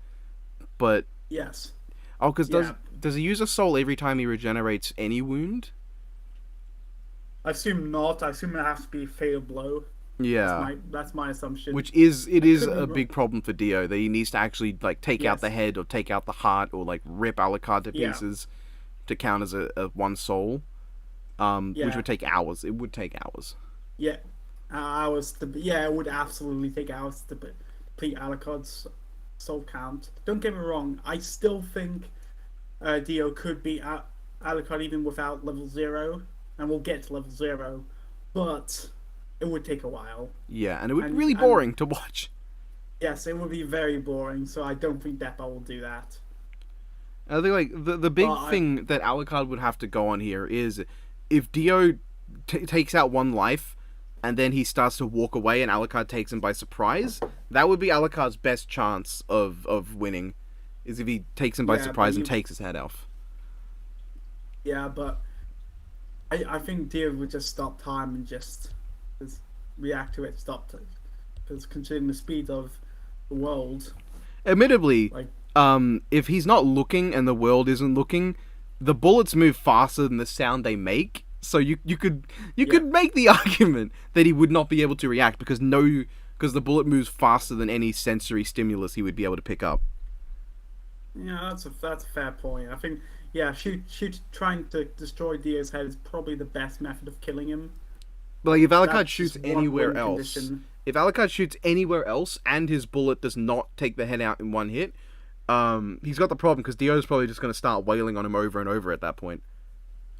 But yes. Oh, because does he use a soul every time he regenerates any wound? I assume not. I assume it has to be a fatal blow. Yeah, that's my assumption. Which is a big problem for Dio, that he needs to actually like take out the head or take out the heart or like rip Alucard to pieces to count as a one soul. Which would take hours. It would take hours. Yeah, it would absolutely take hours to complete Alucard's soul count. Don't get me wrong. I still think Dio could beat Alucard even without level 0, and we'll get to level 0, but it would take a while. Yeah, and it would be really boring to watch. Yes, it would be very boring, so I don't think Deppa will do that. I think like the big thing that Alucard would have to go on here is if Dio takes out one life and then he starts to walk away and Alucard takes him by surprise, that would be Alucard's best chance of winning, is if he takes him by surprise and takes his head off. Yeah, but I think Dio would just stop time and just react to it, because considering the speed of the world. Admittedly, if he's not looking and the world isn't looking, the bullets move faster than the sound they make. So you could make the argument that he would not be able to react because the bullet moves faster than any sensory stimulus he would be able to pick up. Yeah, that's a fair point. I think trying to destroy Dio's head is probably the best method of killing him. But like, if Alucard shoots anywhere else, and his bullet does not take the head out in one hit, he's got the problem because Dio's probably just going to start wailing on him over and over at that point.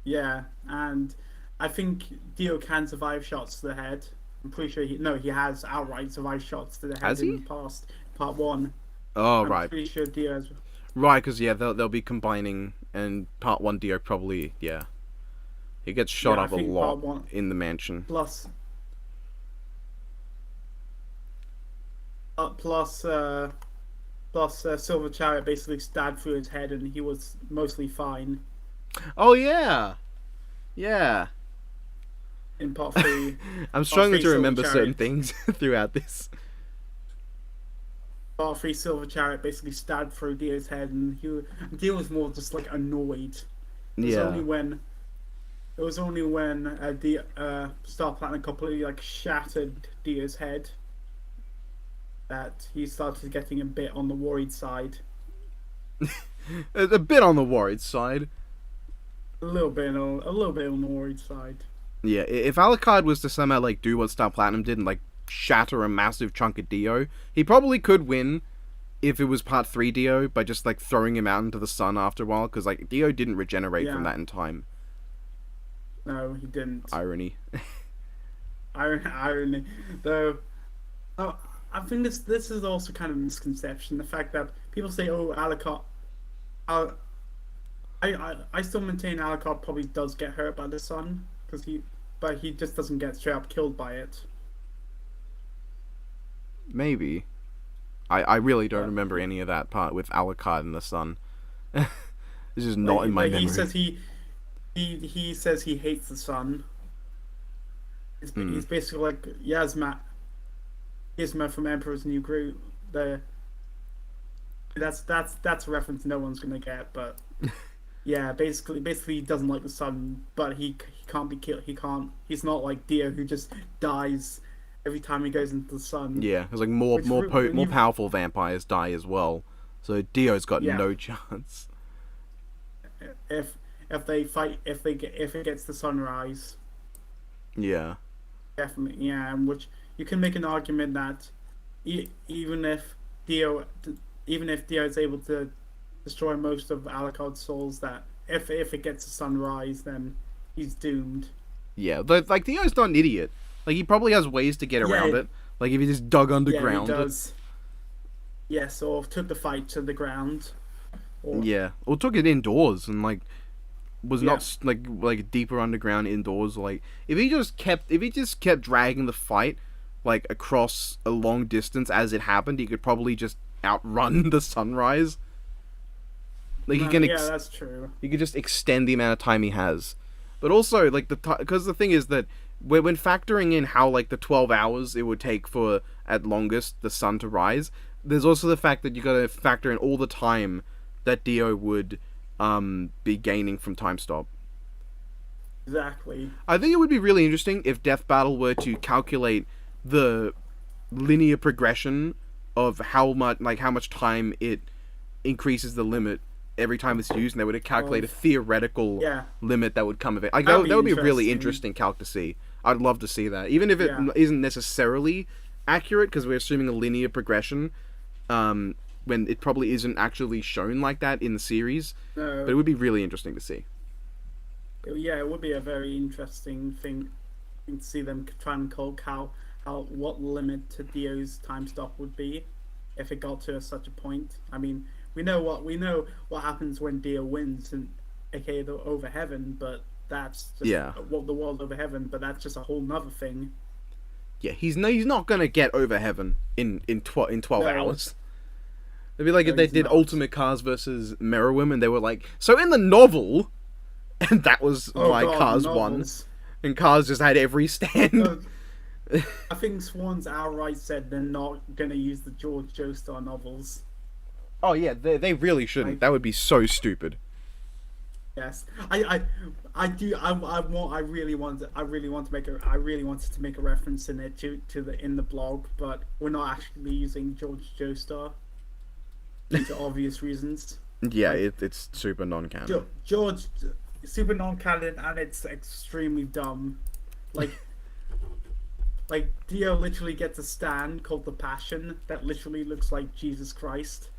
Yeah, and I think Dio can survive shots to the head. I'm pretty sure he has outright survived shots to the head in past part 1. Oh, I'm right. pretty sure Dio has... Right, because they'll be combining, and part 1 Dio probably, he gets shot up a lot in the mansion. Plus Silver Chariot basically stabbed through his head, and he was mostly fine. Oh yeah. In part 3, I'm struggling to remember certain things throughout this. Part 3, Silver Chariot basically stabbed through Dio's head, and Dio was more just like annoyed. It was only when Star Platinum completely like shattered Dio's head that he started getting a bit on the worried side. A bit on the worried side. A little bit on the worried side. Yeah, if Alucard was to somehow like do what Star Platinum did and like shatter a massive chunk of Dio, he probably could win if it was part 3 Dio by just like throwing him out into the sun after a while, because like Dio didn't regenerate from that in time. No, he didn't. Irony. Irony. Though, I think this is also kind of a misconception. The fact that people say, "Oh, Alucard." I still maintain Alucard probably does get hurt by the sun but he just doesn't get straight up killed by it. Maybe. I really don't remember any of that part with Alucard and the sun. This is not in my memory. He says he hates the sun. He's basically like Yasma from Emperor's New Groot. That's a reference no one's gonna get, but yeah, basically he doesn't like the sun, but he can't be killed. He's not like Dio, who just dies every time he goes into the sun. Yeah, it's like more powerful vampires die as well. So Dio's got no chance. If it gets to sunrise. Yeah. Definitely, yeah. Which you can make an argument that even if Dio is able to destroy most of Alucard's souls, that if it gets to sunrise, then he's doomed. Yeah, but like Dio's not an idiot. Like he probably has ways to get around it. Like if he just dug underground. Yeah, he does. Yes, or took the fight to the ground. Or took it indoors and like was not like deeper underground indoors. Like if he just kept dragging the fight like across a long distance as it happened, he could probably just outrun the sunrise. Like that's true. He could just extend the amount of time he has. But also like because the thing is that when factoring in how like the 12 hours it would take for at longest the sun to rise, there's also the fact that you got to factor in all the time that Dio would be gaining from time stop. Exactly. I think it would be really interesting if Death Battle were to calculate the linear progression of how much time it increases the limit every time it's used, and they would calculate a theoretical limit that would come of it. Like that would be a really interesting calc to see. I'd love to see that, even if it isn't necessarily accurate, because we're assuming a linear progression. When it probably isn't actually shown like that in the series. No. But it would be really interesting to see. Yeah, it would be a very interesting thing to see them try and calc what limit to Dio's time stop would be if it got to such a point. I mean, we know what happens when Dio wins, aka the Over Heaven, but that's just the world over heaven. But that's just a whole nother thing. Yeah, he's not gonna get Over Heaven in 12 hours. It'd be like if they did Ultimate Cars versus Meruem, and they were like, so in the novel, and that was why Cars won, and Cars just had every stand. I think Swan's outright said they're not going to use the George Joestar novels. Oh yeah, they really shouldn't. That would be so stupid. Yes, I do. I really wanted to make a reference in it to the in the blog, but we're not actually using George Joestar due to obvious reasons. Yeah, it's super non-canon. George, super non-canon, and it's extremely dumb. Like Dio literally gets a stand called the Passion that literally looks like Jesus Christ,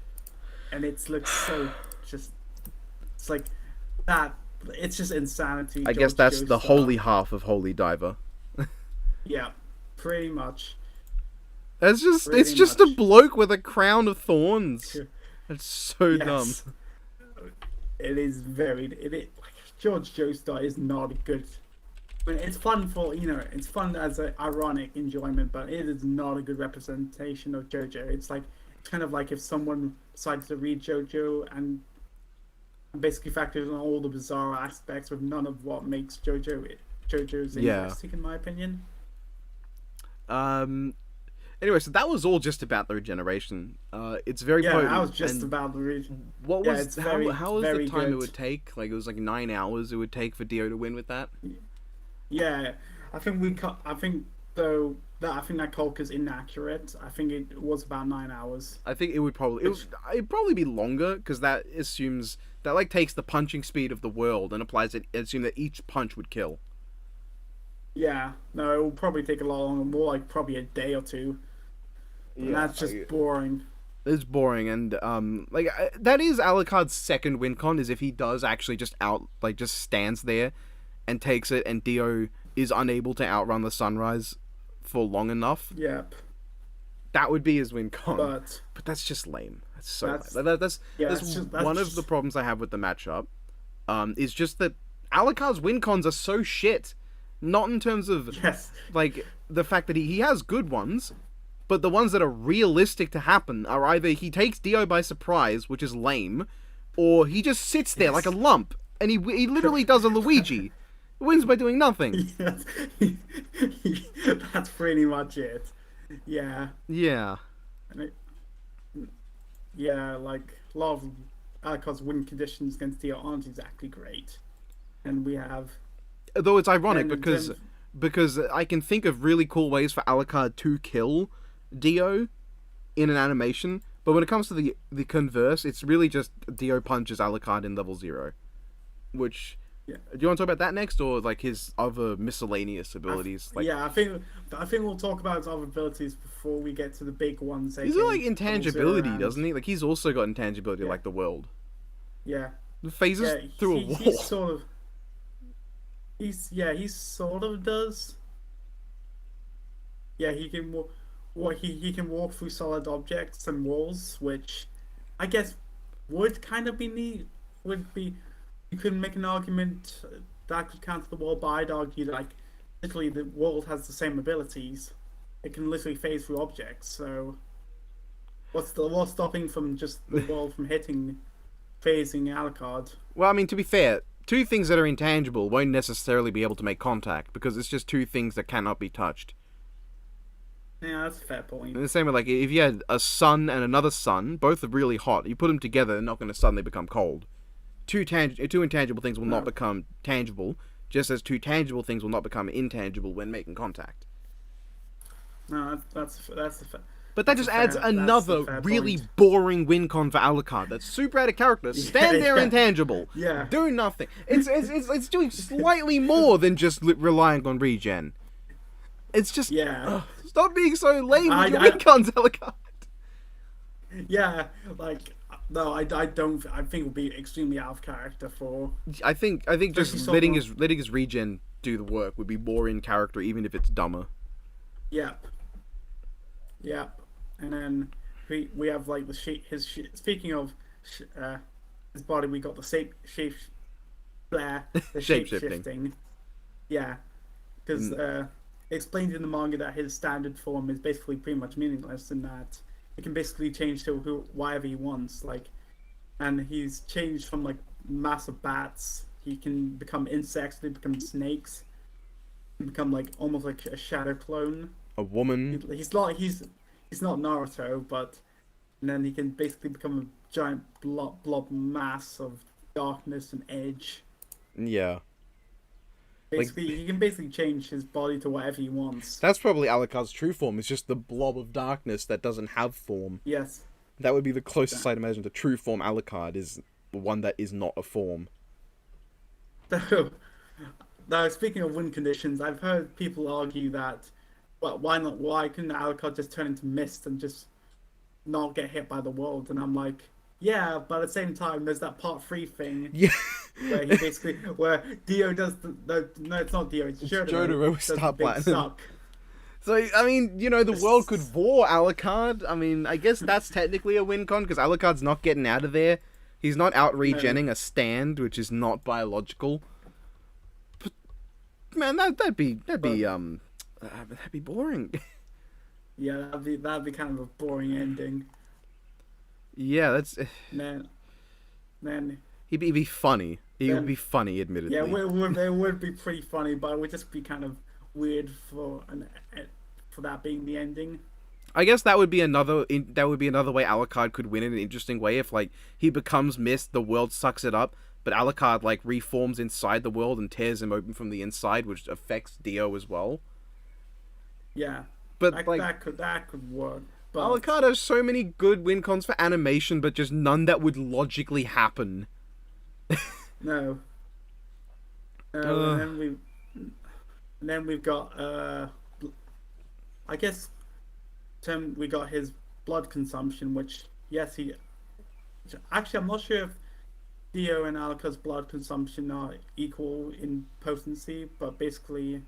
and it looks so just. It's like that. It's just insanity. I guess that's the holy half of Holy Diver. Yeah, pretty much. It's just a bloke with a crown of thorns. It's so dumb. It is George Joestar is not a good. I mean, it's fun for it's fun as an ironic enjoyment, but it is not a good representation of JoJo. It's kind of like if someone decided to read JoJo and basically factors in all the bizarre aspects with none of what makes JoJo's interesting, in my opinion. Anyway, so that was all just about the regeneration. It's very potent. That was just about the regeneration. What was how was the time it would take? Like it was like 9 hours it would take for Dio to win with that. Yeah, I think that Colk is inaccurate. I think it was about 9 hours. I think it'd probably be longer because that assumes that like takes the punching speed of the world and applies it. Assume that each punch would kill. Yeah, no, it will probably take a lot longer. More like probably a day or two. And that's just boring. It's boring, and that is Alucard's second win con. Is if he does actually just stands there and takes it, and Dio is unable to outrun the sunrise for long enough. Yep. That would be his win con. But that's just lame. That's so lame. That's one of the problems I have with the matchup. Is just that Alucard's win cons are so shit. Not in terms of like the fact that he has good ones, but the ones that are realistic to happen are either he takes Dio by surprise, which is lame, or he just sits there like a lump and he literally does a Luigi. Wins by doing nothing. That's pretty much it. Yeah. Yeah. Like a lot of Alucard's win conditions against Dio aren't exactly great, and we have. Though it's ironic because I can think of really cool ways for Alucard to kill Dio in an animation, but when it comes to the converse, it's really just Dio punches Alucard in level 0, which. Yeah. Do you want to talk about that next, or like his other miscellaneous abilities? I think we'll talk about his other abilities before we get to the big ones. He's got like intangibility, doesn't he? Like he's also got intangibility, like the world. Yeah. The phases through a wall. He sort of does. Yeah, he can he can walk through solid objects and walls, which I guess would kind of be neat. You could make an argument that could counter the wall, but I'd argue like literally the world has the same abilities. It can literally phase through objects. So what's stopping from just the world from phasing Alucard? Well, I mean, to be fair, two things that are intangible won't necessarily be able to make contact because it's just two things that cannot be touched. Yeah, that's a fair point. And the same way, like if you had a sun and another sun, both are really hot. You put them together, they're not going to suddenly become cold. Two intangible things will not become tangible, just as two tangible things will not become intangible when making contact. No, that's the fair. But that just adds another really boring win con for Alucard. That's super out of character. Stand there intangible. Yeah. Do nothing. It's doing slightly more than just relying on regen. It's just stop being so lame with your win cons, Alucard. Yeah, like. No, I don't. I think it would be extremely out of character for. I think just letting his regen do the work would be more in character, even if it's dumber. Yep. And then we have like speaking of his body, we got the shape shifting. Yeah, because explained in the manga that his standard form is basically pretty much meaningless, in that. He can basically change to whatever he wants, and he's changed from like massive bats. He can become insects. He become snakes. He can become like almost like a shadow clone. A woman. He's not Naruto, but and then he can basically become a giant blob mass of darkness and edge. Yeah. Basically, Like, he can basically change his body to whatever he wants. that's probably Alucard's true form. It's just the blob of darkness that doesn't have form. Yes. That would be the closest I'd imagine to true form Alucard, is the one that is not a form. Now, speaking of win conditions, I've heard people argue that, well, why not? Why couldn't Alucard just turn into mist and just not get hit by the world? And I'm like, yeah, but at the same time, there's that part 3 thing. Yeah. Where he basically, where Dio does no, it's not Dio, it's Jojo. Jojo Star Platinum. Suck. So, I mean, you know, the world could bore Alucard. I mean, I guess that's technically a win con, because Alucard's not getting out of there. He's not out regenning a stand, which is not biological. But, man, that'd be boring. Yeah, that'd be kind of a boring ending. Yeah, that's... Man. He'd be funny. He would be funny, admittedly. Yeah, it would be pretty funny, but it would just be kind of weird for that being the ending. I guess that would be another way Alucard could win in an interesting way. If like he becomes mist, the world sucks it up, but Alucard like reforms inside the world and tears him open from the inside, which affects Dio as well. Yeah, but that could work. But Alucard has so many good win cons for animation, but just none that would logically happen. No. And then we've got I guess we got his blood consumption, which yes actually I'm not sure if Dio and Alucard's blood consumption are equal in potency, but basically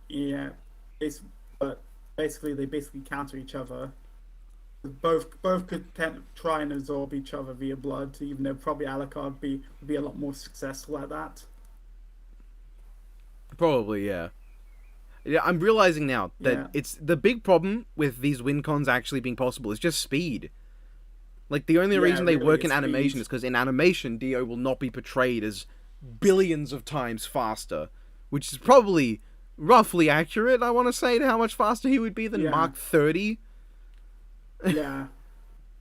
yeah, but basically they counter each other. Both could try and absorb each other via blood, even though probably Alucard would be a lot more successful at that. Probably, yeah. Yeah, I'm realizing now that it's the big problem with these win cons actually being possible is just speed. Like, the only reason they work in animation is because in animation, Dio will not be portrayed as billions of times faster, which is probably roughly accurate, I want to say, to how much faster he would be than Mark 30. Yeah,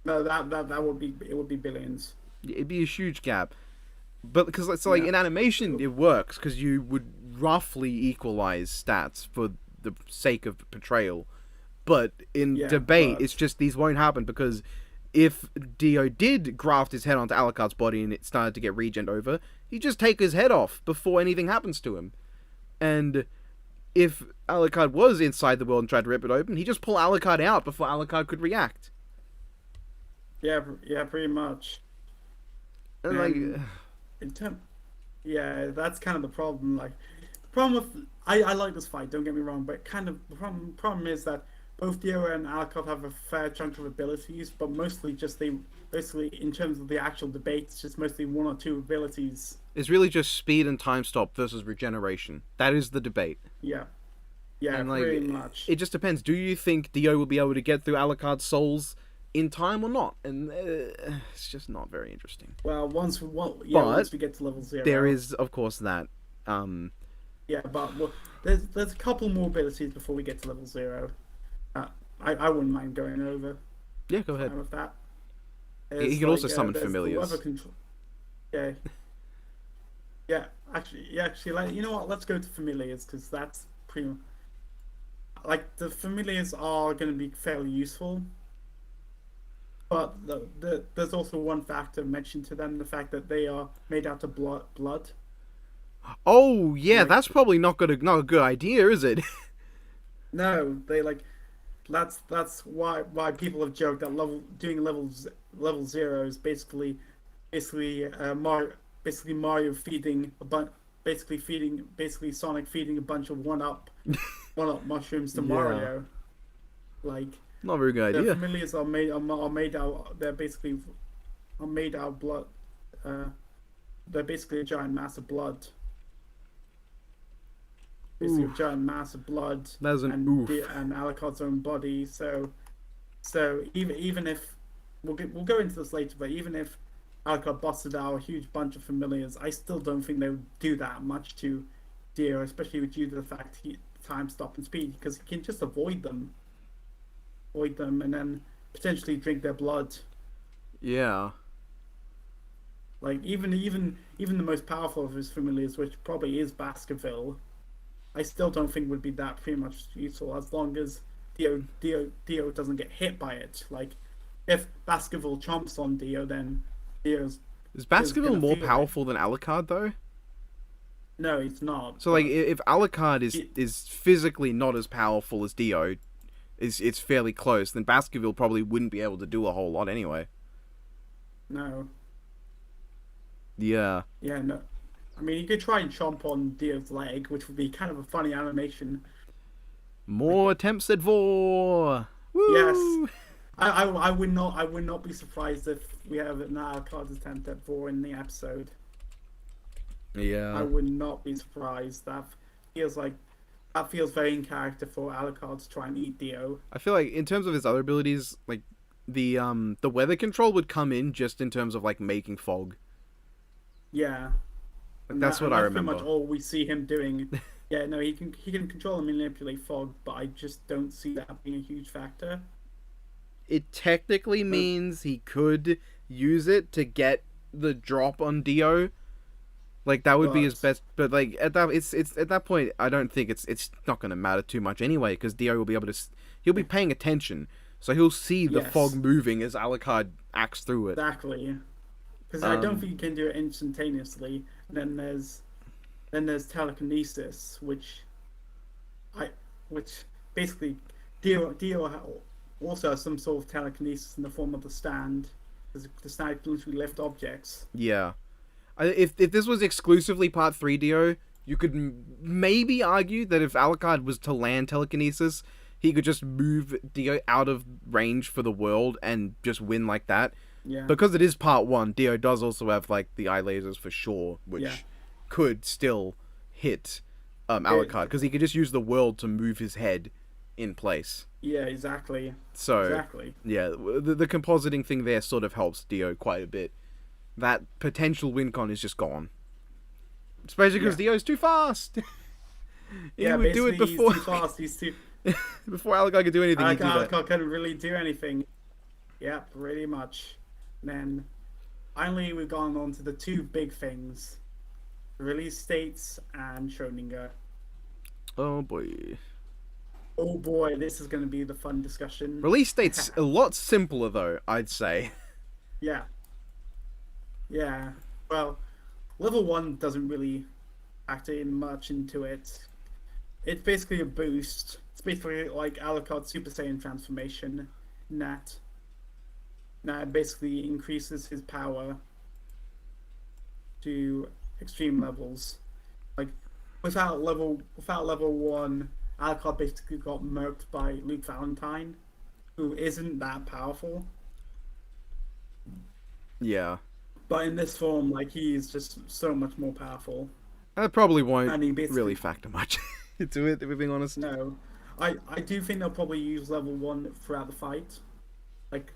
no, that would be billions. It'd be a huge gap, but because it's like in animation it works because you would roughly equalize stats for the sake of portrayal, but in debate it's just these won't happen because if Dio did graft his head onto Alucard's body and it started to get regened over, he'd just take his head off before anything happens to him, and if Alucard was inside the world and tried to rip it open, he'd just pull Alucard out before Alucard could react. Yeah, pretty much. And that's kind of the problem. Like, the problem with I like this fight. Don't get me wrong, but kind of the problem is that both Dio and Alucard have a fair chunk of abilities, but mostly just basically in terms of the actual debate, it's just mostly 1 or 2 abilities. It's really just speed and time stop versus regeneration. That is the debate. Yeah, and pretty much. It just depends. Do you think Dio will be able to get through Alucard's souls in time or not? And it's just not very interesting. Well, once we get to level 0, there is, of course, that. Yeah, but there's a couple more abilities before we get to level 0. I wouldn't mind going over. Yeah, go ahead. With that. He can also summon familiars. Yeah. Yeah, actually, like, you know what? Let's go to familiars because that's pretty. Like, the familiars are going to be fairly useful, but there's also one factor mentioned to them: the fact that they are made out of blood. Oh yeah, that's probably not a good idea, is it? No, they like. That's why people have joked that doing level 0 is basically Mario feeding basically Sonic feeding a bunch of one up mushrooms to Mario. Like, not a very good idea. The familiars are made out. They're basically made out of blood. They're basically a giant mass of blood. Basically a giant mass of blood. That's and Alucard's own body. So even if we'll go into this later, but even if Alucard busted out a huge bunch of familiars, I still don't think they would do that much to Dio, especially due to the fact time stop and speed, because he can just avoid them. avoid them, and then potentially drink their blood. Yeah. Like even the most powerful of his familiars, which probably is Baskerville, I still don't think would be that pretty much useful as long as Dio doesn't get hit by it. Like if Baskerville chomps on Dio, then Dio's Is Baskerville more powerful than Alucard though? No, he's not. So like if Alucard is physically not as powerful as Dio, it's fairly close, then Baskerville probably wouldn't be able to do a whole lot anyway. No. Yeah. Yeah, no. I mean, you could try and chomp on Dio's leg, which would be kind of a funny animation. More attempts at Vor. Woo! Yes. I would not be surprised if we have an Alucard attempt at Vor in the episode. Yeah. I would not be surprised. That feels very in character for Alucard to try and eat Dio. I feel like in terms of his other abilities, like the weather control would come in just in terms of like making fog. Yeah. Like, that's what I remember. Pretty much all we see him doing. Yeah, no, he can control and manipulate fog, but I just don't see that being a huge factor. It technically means he could use it to get the drop on Dio. Like that would be his best, but like at that point, I don't think it's not going to matter too much anyway, because Dio will be able to, he'll be paying attention, so he'll see the fog moving as Alucard acts through it. Exactly, because I don't think you can do it instantaneously. And then there's telekinesis, which basically Dio also has some sort of telekinesis in the form of the stand, because the stand can literally lift objects. Yeah. If this was exclusively Part 3 Dio, you could maybe argue that if Alucard was to land telekinesis, he could just move Dio out of range for the world and just win like that. Yeah. Because it is Part 1, Dio does also have like the eye lasers for sure, which could still hit Alucard, because he could just use the world to move his head in place. Yeah, exactly. So, yeah, the compositing thing there sort of helps Dio quite a bit. That potential win con is just gone. Especially because Dio's too fast. He would do it before. He's too fast. He's too. Before Alucard could do anything, he'd do that. Alucard couldn't really do anything. Yeah, pretty much. And then, finally, we've gone on to the two big things: release dates and Schrödinger. Oh boy. Oh boy, this is going to be the fun discussion. Release date's a lot simpler, though, I'd say. Yeah. Yeah, well, level 1 doesn't really factor in much into it. It's basically a boost. It's basically like Alucard's Super Saiyan transformation. That basically increases his power to extreme levels. Like without level 1, Alucard basically got murked by Luke Valentine, who isn't that powerful. Yeah. But in this form, like, he's just so much more powerful. That probably won't really factor much into it, if we're being honest. No. I do think they'll probably use level 1 throughout the fight. Like,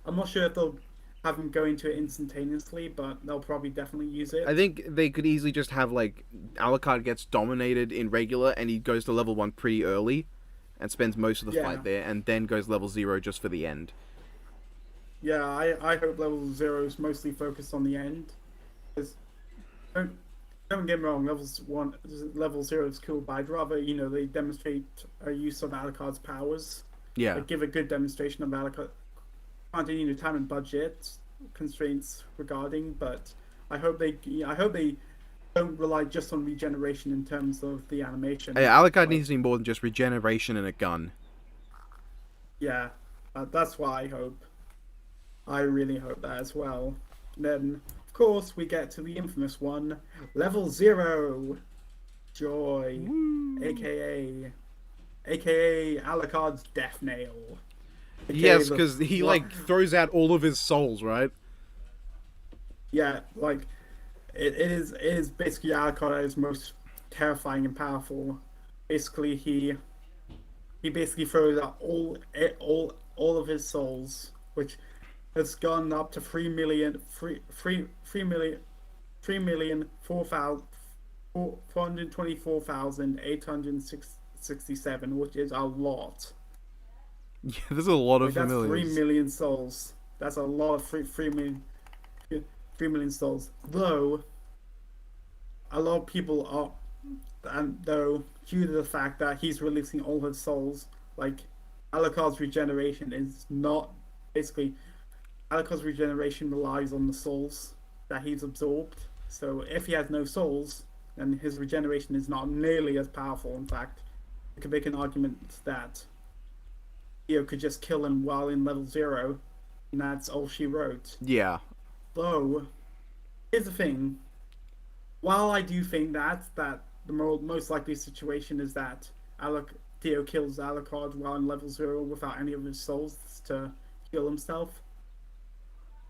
I'm not sure if they'll have him go into it instantaneously, but they'll probably definitely use it. I think they could easily just have, like, Alucard gets dominated in regular, and he goes to level 1 pretty early, and spends most of the fight there, and then goes level 0 just for the end. Yeah, I hope level 0 is mostly focused on the end. Because don't get me wrong, level 0 is cool, but I'd rather, they demonstrate a use of Alucard's powers. Yeah. Like, give a good demonstration of Alucard. Granted, time and budget constraints regarding, but I hope they don't rely just on regeneration in terms of the animation. Hey, Alucard needs to be more than just regeneration and a gun. Yeah, that's what I hope. I really hope that as well. Then, of course, we get to the infamous one, level 0, Joy, aka Alucard's death nail. Yes, because he throws out all of his souls, right? Yeah, like it is basically Alucard is most terrifying and powerful. Basically, he basically throws out all of his souls, which has gone up to 3,424,867, which is a lot. Yeah, there's a lot of Like that's familiars. 3 million souls. That's a lot of 3 million souls. Though a lot of people are, and though due to the fact that he's releasing all his souls, like Alucard's regeneration is not basically Alucard's regeneration relies on the souls that he's absorbed. So if he has no souls, then his regeneration is not nearly as powerful. In fact, you could make an argument that Dio could just kill him while in level 0, and that's all she wrote. Yeah. Though, here's the thing. While I do think that the most likely situation is that Dio kills Alucard while in level 0 without any of his souls to heal himself,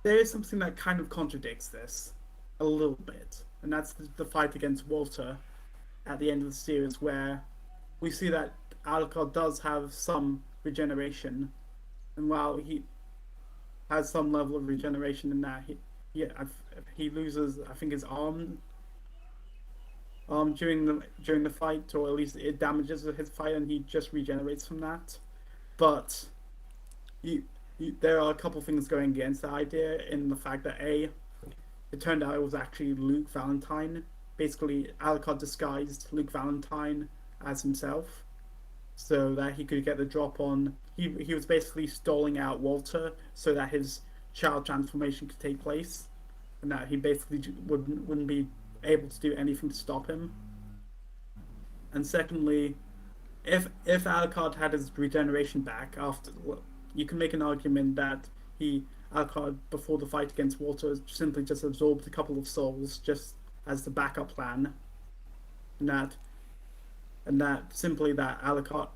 there is something that kind of contradicts this a little bit, and that's the fight against Walter at the end of the series, where we see that Alucard does have some regeneration, and while he has some level of regeneration in that, he loses, I think, his arm during the fight, or at least it damages his fight, and he just regenerates from that. But there are a couple things going against that idea, in the fact that it turned out it was actually Luke Valentine. Basically, Alucard disguised Luke Valentine as himself, so that he could get the drop on. He was basically stalling out Walter so that his child transformation could take place, and that he basically wouldn't be able to do anything to stop him. And secondly, if Alucard had his regeneration back after, you can make an argument that Alucard, before the fight against Walter, simply just absorbed a couple of souls just as the backup plan, and that simply that Alucard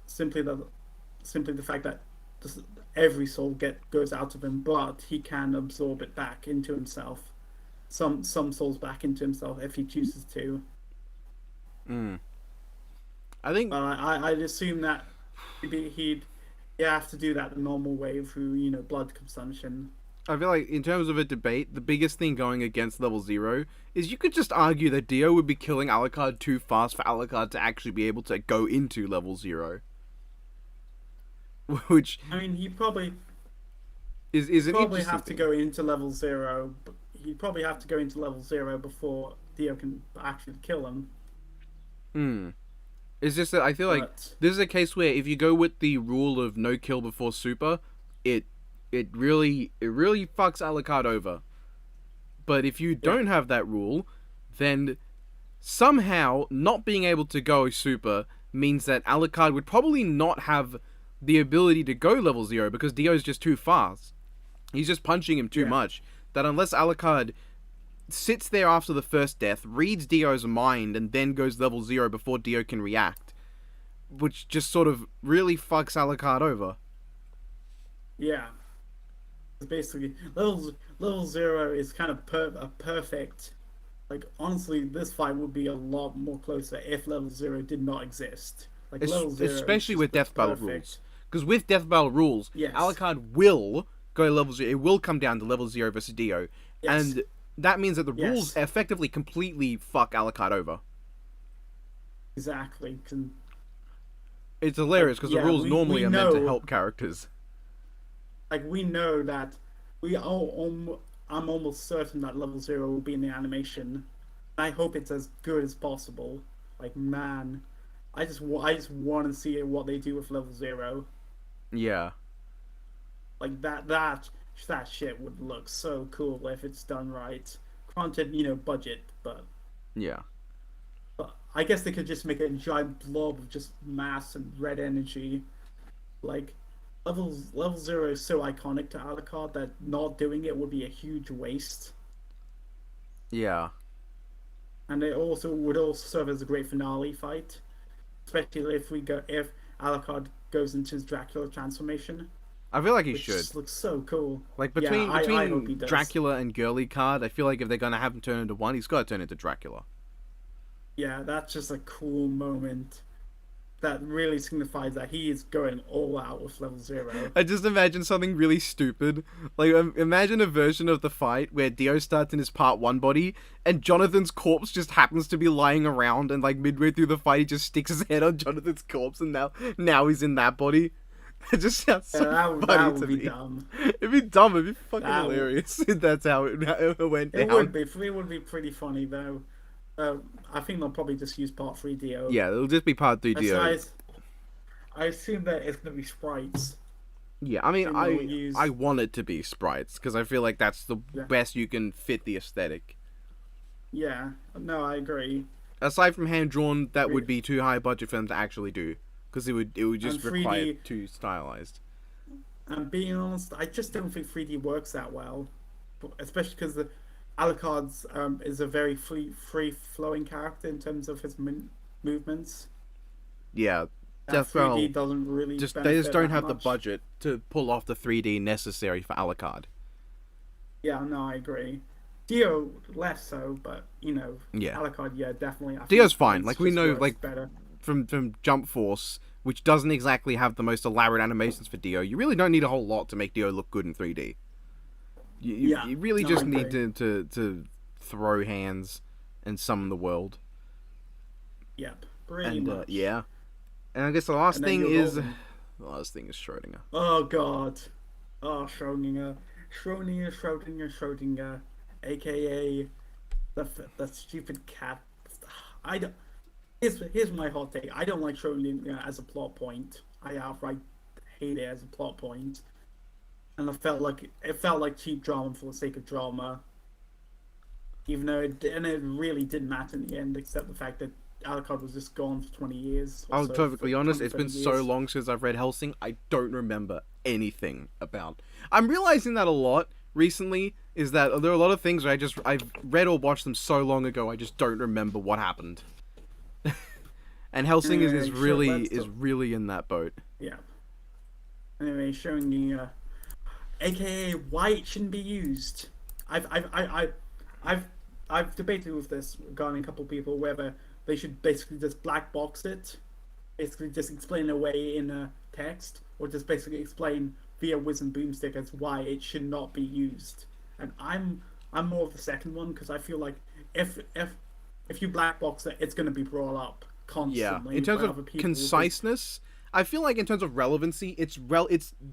simply the fact that every soul goes out of him, but he can absorb it back into himself, some souls back into himself if he chooses to. I think I'd assume that he'd have to do that the normal way through blood consumption. I feel like in terms of a debate, the biggest thing going against level 0 is you could just argue that Dio would be killing Alucard too fast for Alucard to actually be able to go into level 0. Which, I mean, he probably is an probably interesting have to thing. go into level 0. He'd probably have to go into level 0 before Dio can actually kill him. It's just that I feel like this is a case where if you go with the rule of no kill before super, it really fucks Alucard over. But if you don't have that rule, then somehow not being able to go super means that Alucard would probably not have the ability to go level 0 because Dio's just too fast. He's just punching him too much. That unless Alucard sits there after the first death, reads Dio's mind, and then goes level 0 before Dio can react, which just sort of really fucks Alucard over. Yeah. Basically, level 0 is kind of a perfect. Like, honestly, this fight would be a lot more closer if level 0 did not exist. Like, level 0 especially with death battle perfect. rules. Because with death battle rules, Yes. Alucard will go level 0. It will come down to level 0 versus Dio. Yes. And that means that the Yes. rules effectively completely fuck Alucard over. Exactly. It's hilarious because the rules normally are meant to help characters. Like, we know that I'm almost certain that level 0 will be in the animation. I hope it's as good as possible. Like, man, I just want to see what they do with level 0. Yeah. Like, that shit would look so cool if it's done right. Granted, budget, but Yeah. I guess they could just make a giant blob of just mass and red energy. Like, level 0 is so iconic to Alucard that not doing it would be a huge waste. Yeah. And it would also serve as a great finale fight, especially if Alucard goes into his Dracula transformation. I feel like he which should. Just looks so cool. Like between I hope he does. Dracula and Girly Card, I feel like if they're gonna have him turn into one, he's got to turn into Dracula. Yeah, that's just a cool moment. that really signifies that he is going all out with level 0. I just imagine something really stupid. Like, imagine a version of the fight where Dio starts in his part 1 body, and Jonathan's corpse just happens to be lying around, and like midway through the fight, he just sticks his head on Jonathan's corpse, and now he's in that body. It just sounds so funny that would to be me. Dumb. It'd be dumb. It'd be fucking hilarious. That's how it went down. It would be pretty funny though. I think they'll probably just use part 3 DIO. Yeah, it'll just be part 3 DIO. I assume that it's going to be sprites. Yeah, I mean, I want it to be sprites, because I feel like that's the best you can fit the aesthetic. Yeah, no, I agree. Aside from hand-drawn, that would be too high budget for them to actually do, because it would just require too stylized. And being honest, I just don't think 3D works that well, especially because the Alucard's is a very free-flowing character in terms of his movements. Yeah. 3D doesn't really they just don't have the budget to pull off the 3D necessary for Alucard. Yeah, no, I agree. Dio less so, but Alucard, definitely. Dio's fine. Like we know, like better. from Jump Force, which doesn't exactly have the most elaborate animations for Dio. You really don't need a whole lot to make Dio look good in 3D. You really just need to throw hands and summon the world. Yep, pretty much. Yeah. And I guess the last thing is Schrodinger. Oh god. Oh, Schrodinger, aka the stupid cat. I don't. Here's my hot take. I don't like Schrodinger as a plot point. I outright hate it as a plot point. And it felt like cheap drama for the sake of drama. Even though it really didn't matter in the end, except the fact that Alucard was just gone for 20 years. I'll be perfectly honest, it's been so long since I've read Hellsing, I don't remember anything about. I'm realizing that a lot recently, is that there are a lot of things where I've read or watched them so long ago, I just don't remember what happened. And Hellsing is really in that boat. Yeah. Anyway, showing the aka why it shouldn't be used. I've debated with this regarding a couple of people whether they should basically just black box it, basically just explain it away in a text, or just basically explain via whiz and boomstick as why it should not be used. And I'm more of the second one, because I feel like if you black box it, it's going to be brought up constantly. Yeah, in terms of conciseness, I feel like in terms of relevancy, it's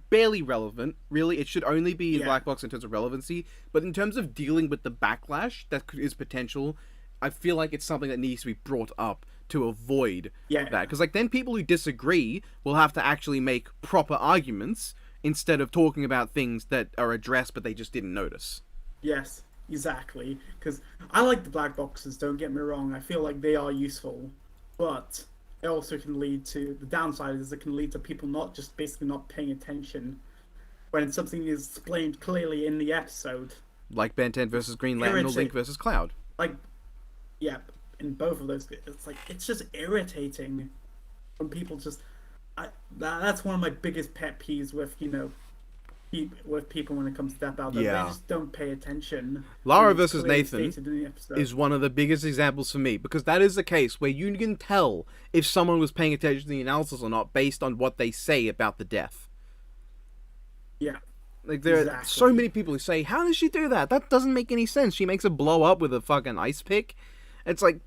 barely relevant, really. It should only be in black box in terms of relevancy, but in terms of dealing with the backlash that is potential, I feel like it's something that needs to be brought up to avoid that. Because like then people who disagree will have to actually make proper arguments instead of talking about things that are addressed but they just didn't notice. Yes, exactly. Because I like the black boxes, don't get me wrong. I feel like they are useful, but it also can lead to, the downside is it can lead to people basically not paying attention when something is explained clearly in the episode. Like Ben 10 versus Green Lantern or Link versus Cloud. Yeah, in both of those, it's just irritating when people just. That's one of my biggest pet peeves with people when it comes to that battle. They just don't pay attention. Lara versus Nathan is one of the biggest examples for me, because that is the case where you can tell if someone was paying attention to the analysis or not based on what they say about the death. Yeah. Like, there are so many people who say, how does she do that? That doesn't make any sense. She makes a blow up with a fucking ice pick. It's like,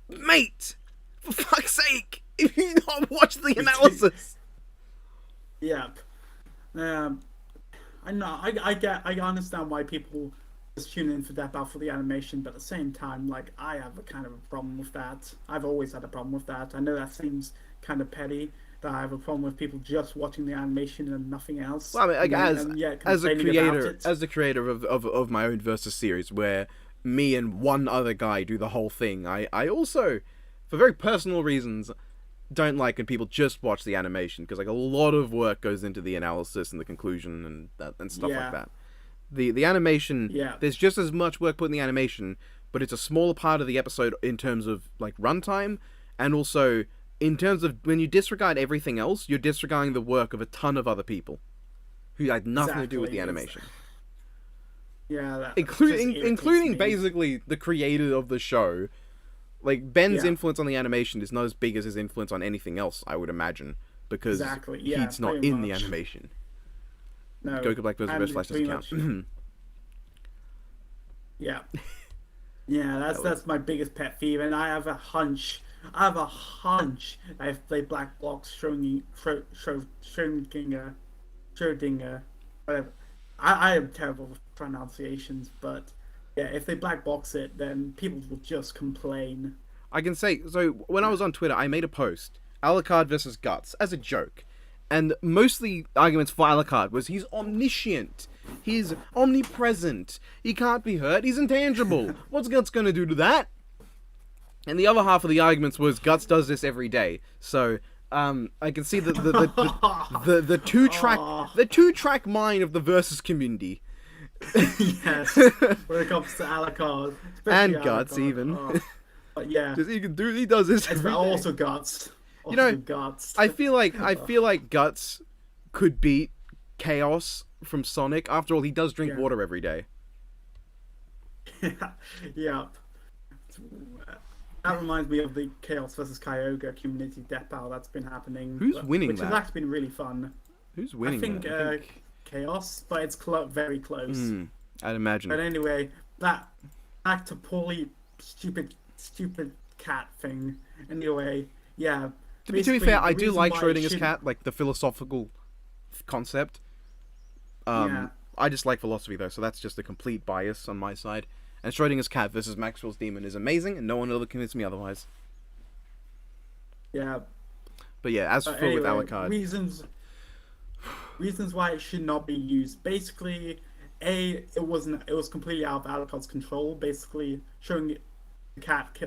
mate, for fuck's sake, if you not watch the analysis. Yep. I know. I understand why people just tune in for that battle for the animation, but at the same time, like, I have a kind of a problem with that. I've always had a problem with that. I know that seems kind of petty, that I have a problem with people just watching the animation and nothing else. Well, I mean, as a creator of my own Versus series, where me and one other guy do the whole thing, I also, for very personal reasons, don't like when people just watch the animation, because like a lot of work goes into the analysis and the conclusion and stuff like that. The animation, there's just as much work put in the animation, but it's a smaller part of the episode in terms of like runtime, and also in terms of when you disregard everything else, you're disregarding the work of a ton of other people who had nothing to do with the animation. Yeah, including basically the creator of the show, Like, Ben's influence on the animation is not as big as his influence on anything else, I would imagine, because he's not in the animation. No. Goku Black vs. Reverse Flash doesn't count. Yeah. Yeah, that's my biggest pet peeve, and I have a hunch that if they black box Schrödinger, whatever. I am terrible with pronunciations, but yeah, if they black box it, then people will just complain. I can say, so when I was on Twitter, I made a post, Alucard versus Guts, as a joke. And mostly arguments for Alucard was he's omniscient, he's omnipresent, he can't be hurt, he's intangible. What's Guts gonna do to that? And the other half of the arguments was Guts does this every day. So I can see the two track mind of the versus community. Yes, when it comes to Alucard and Guts even. But yeah, he does this. Every day. Also Guts. Guts. I feel like Guts could beat Chaos from Sonic. After all, he does drink water every day. Yeah. That reminds me of the Chaos versus Kyogre community death battle that's been happening. Who's winning which has actually been really fun. Who's winning? I think Chaos, but it's very close. I'd imagine. But anyway, back to poorly stupid cat thing. Anyway, yeah. To be fair, I do like Schrödinger's cat, like the philosophical concept. I just like philosophy though, so that's just a complete bias on my side. And Schrödinger's cat versus Maxwell's demon is amazing, and no one will ever convince me otherwise. Yeah. But yeah, as for anyway, with Alucard, reasons why it should not be used. Basically, it was completely out of Alucard's control. Basically, showing the cat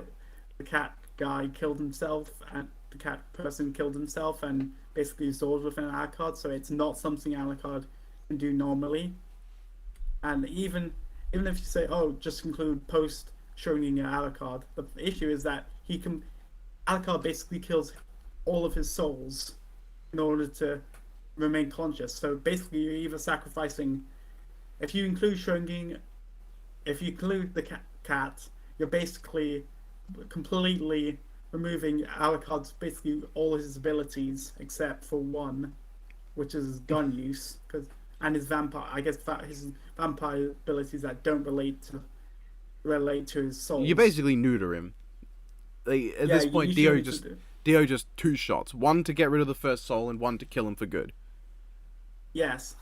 guy killed himself, and the cat person killed himself, and basically absorbed within Alucard. So it's not something Alucard can do normally. And even if you say, oh, just include post Schrödinger Alucard, the issue is that Alucard basically kills all of his souls in order to remain conscious. So basically, you're either sacrificing. If you include Schrödinger, if you include the cat, you're basically completely removing Alucard's basically all his abilities except for one, which is gun use, and his vampire. I guess his vampire abilities that don't relate to his soul. You basically neuter him. At this point, Dio just two shots, one to get rid of the first soul and one to kill him for good. Yes,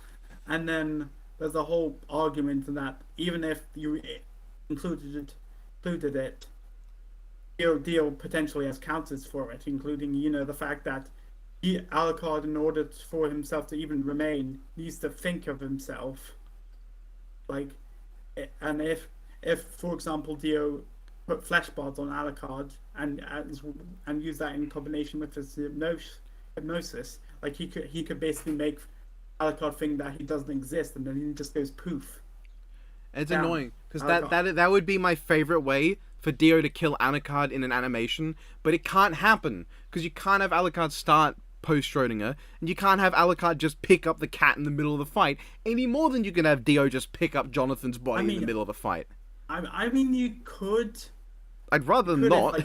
and then there's a whole argument that even if you included it, Dio potentially has counters for it, including the fact that Alucard, in order for himself to even remain, needs to think of himself. And if for example Dio put flesh bars on Alucard and use that in combination with his hypnosis, like he could basically make Alucard think that he doesn't exist, and then he just goes poof. It's annoying because that would be my favorite way for Dio to kill Alucard in an animation, but it can't happen because you can't have Alucard start post Schrödinger, and you can't have Alucard just pick up the cat in the middle of the fight any more than you can have Dio just pick up Jonathan's body in the middle of the fight. I mean, you could. I'd rather not.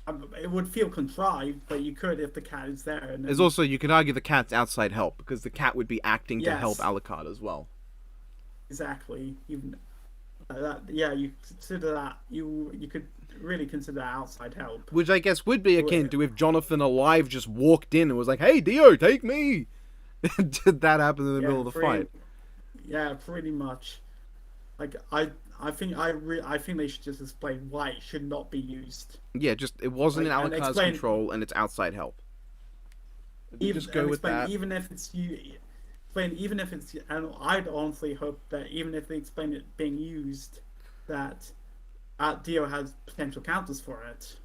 It would feel contrived, but you could if the cat is there. And There's also, you could argue the cat's outside help, because the cat would be acting to help Alucard as well. Exactly. Even you consider that. You could really consider outside help. Which I guess would be akin to if Jonathan alive just walked in and was like, "Hey, Dio, take me!" Did that happen in the middle of the fight? Yeah, pretty much. I think they should just explain why it should not be used. Yeah, just it wasn't in Alucard's control, and it's outside help. Just go with that. Even if it's and I'd honestly hope that even if they explain it being used, that Dio has potential counters for it.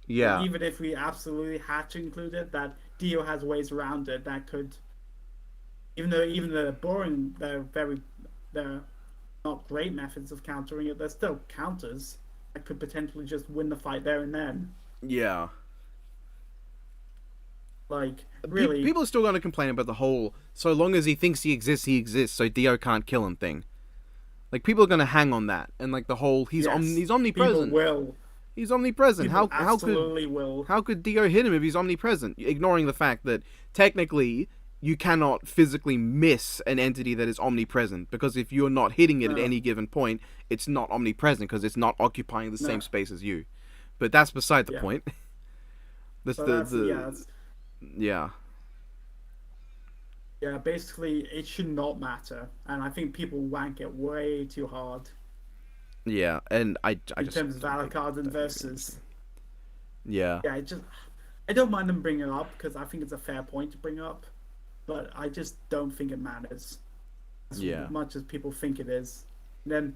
Yeah. But even if we absolutely had to include it, that Dio has ways around it that could, even though they're boring, they're not great methods of countering it. There's still counters that could potentially just win the fight there and then. Yeah. Really, people are still going to complain about the whole "so long as he thinks he exists, so Dio can't kill him" thing. People are going to hang on that, and the whole he's omnipresent. People will. He's omnipresent. People How could Dio hit him if he's omnipresent? Ignoring the fact that technically you cannot physically miss an entity that is omnipresent, because if you're not hitting it at any given point, it's not omnipresent because it's not occupying the same space as you. But that's beside the point. Yeah. Yeah, basically, it should not matter, and I think people wank it way too hard. Yeah, and I in terms of Alucard and versus. Yeah. Yeah, I don't mind them bringing it up because I think it's a fair point to bring up, but I just don't think it matters as much as people think it is. And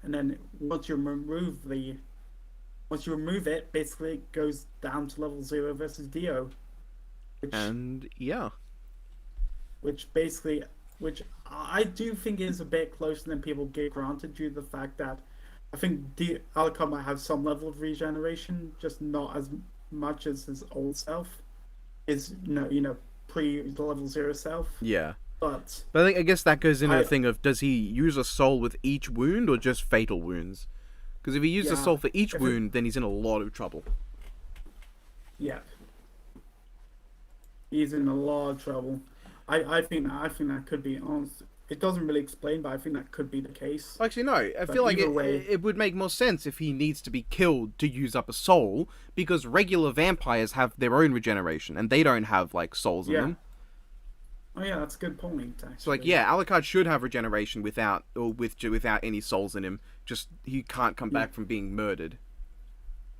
then once you remove it, basically it goes down to level 0 versus Dio. Which I do think is a bit closer than people give granted, due to the fact that I think Alucard might have some level of regeneration, just not as much as his old self is, pre level 0 self. Yeah. But I guess that goes into the thing of, does he use a soul with each wound or just fatal wounds? Because if he uses a soul for each wound, then he's in a lot of trouble. Yeah. He's in a lot of trouble. I think that could be honest. It doesn't really explain, but I think that could be the case. Actually, no. I feel like it would make more sense if he needs to be killed to use up a soul, because regular vampires have their own regeneration, and they don't have souls in them. Oh yeah, that's a good point. Actually. So Alucard should have regeneration without any souls in him. Just he can't come back from being murdered.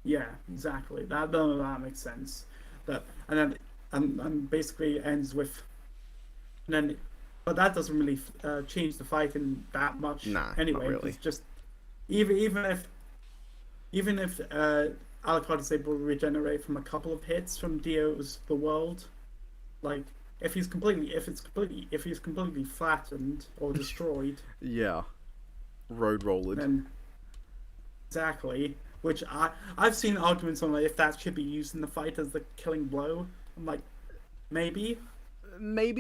Yeah, exactly. That makes sense. And basically ends with. But that doesn't really change the fighting that much. Nah, anyway, not really. It's just even if Alucard is able to regenerate from a couple of hits from Dio's The World, if he's completely flattened or destroyed. Yeah. Road rollered. Then exactly. Which I've seen arguments on if that should be used in the fight as the killing blow. I'm like, maybe,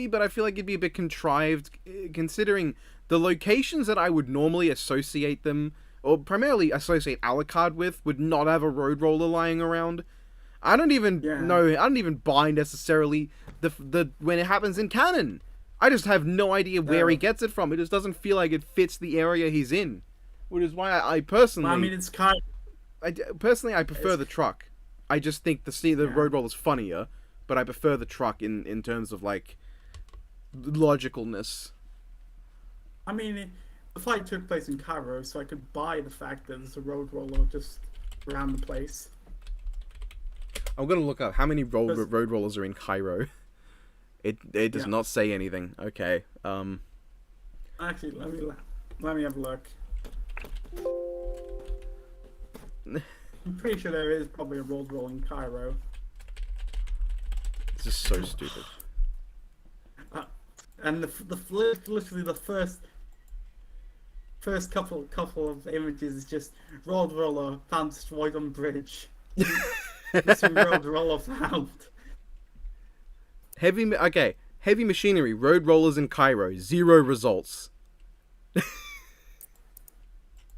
but I feel like it'd be a bit contrived, considering the locations that I would normally associate them, or primarily associate Alucard with, would not have a road roller lying around. I don't even know. I don't even buy necessarily the when it happens in canon. I just have no idea where he gets it from. It just doesn't feel like it fits the area he's in, which is why I personally. Well, I mean, it's kind. I prefer the truck. I just think the road roller's funnier. But I prefer the truck in terms of logicalness. I mean, the fight took place in Cairo, so I could buy the fact that there's a road roller just around the place. I'm gonna look up how many road rollers are in Cairo. It does not say anything. Okay. Actually, let me have a look. I'm pretty sure there is probably a road roll in Cairo. This is so stupid. And literally the first couple of images is just road roller found destroyed on bridge. Missing road roller found. Heavy machinery, road rollers in Cairo, 0 results.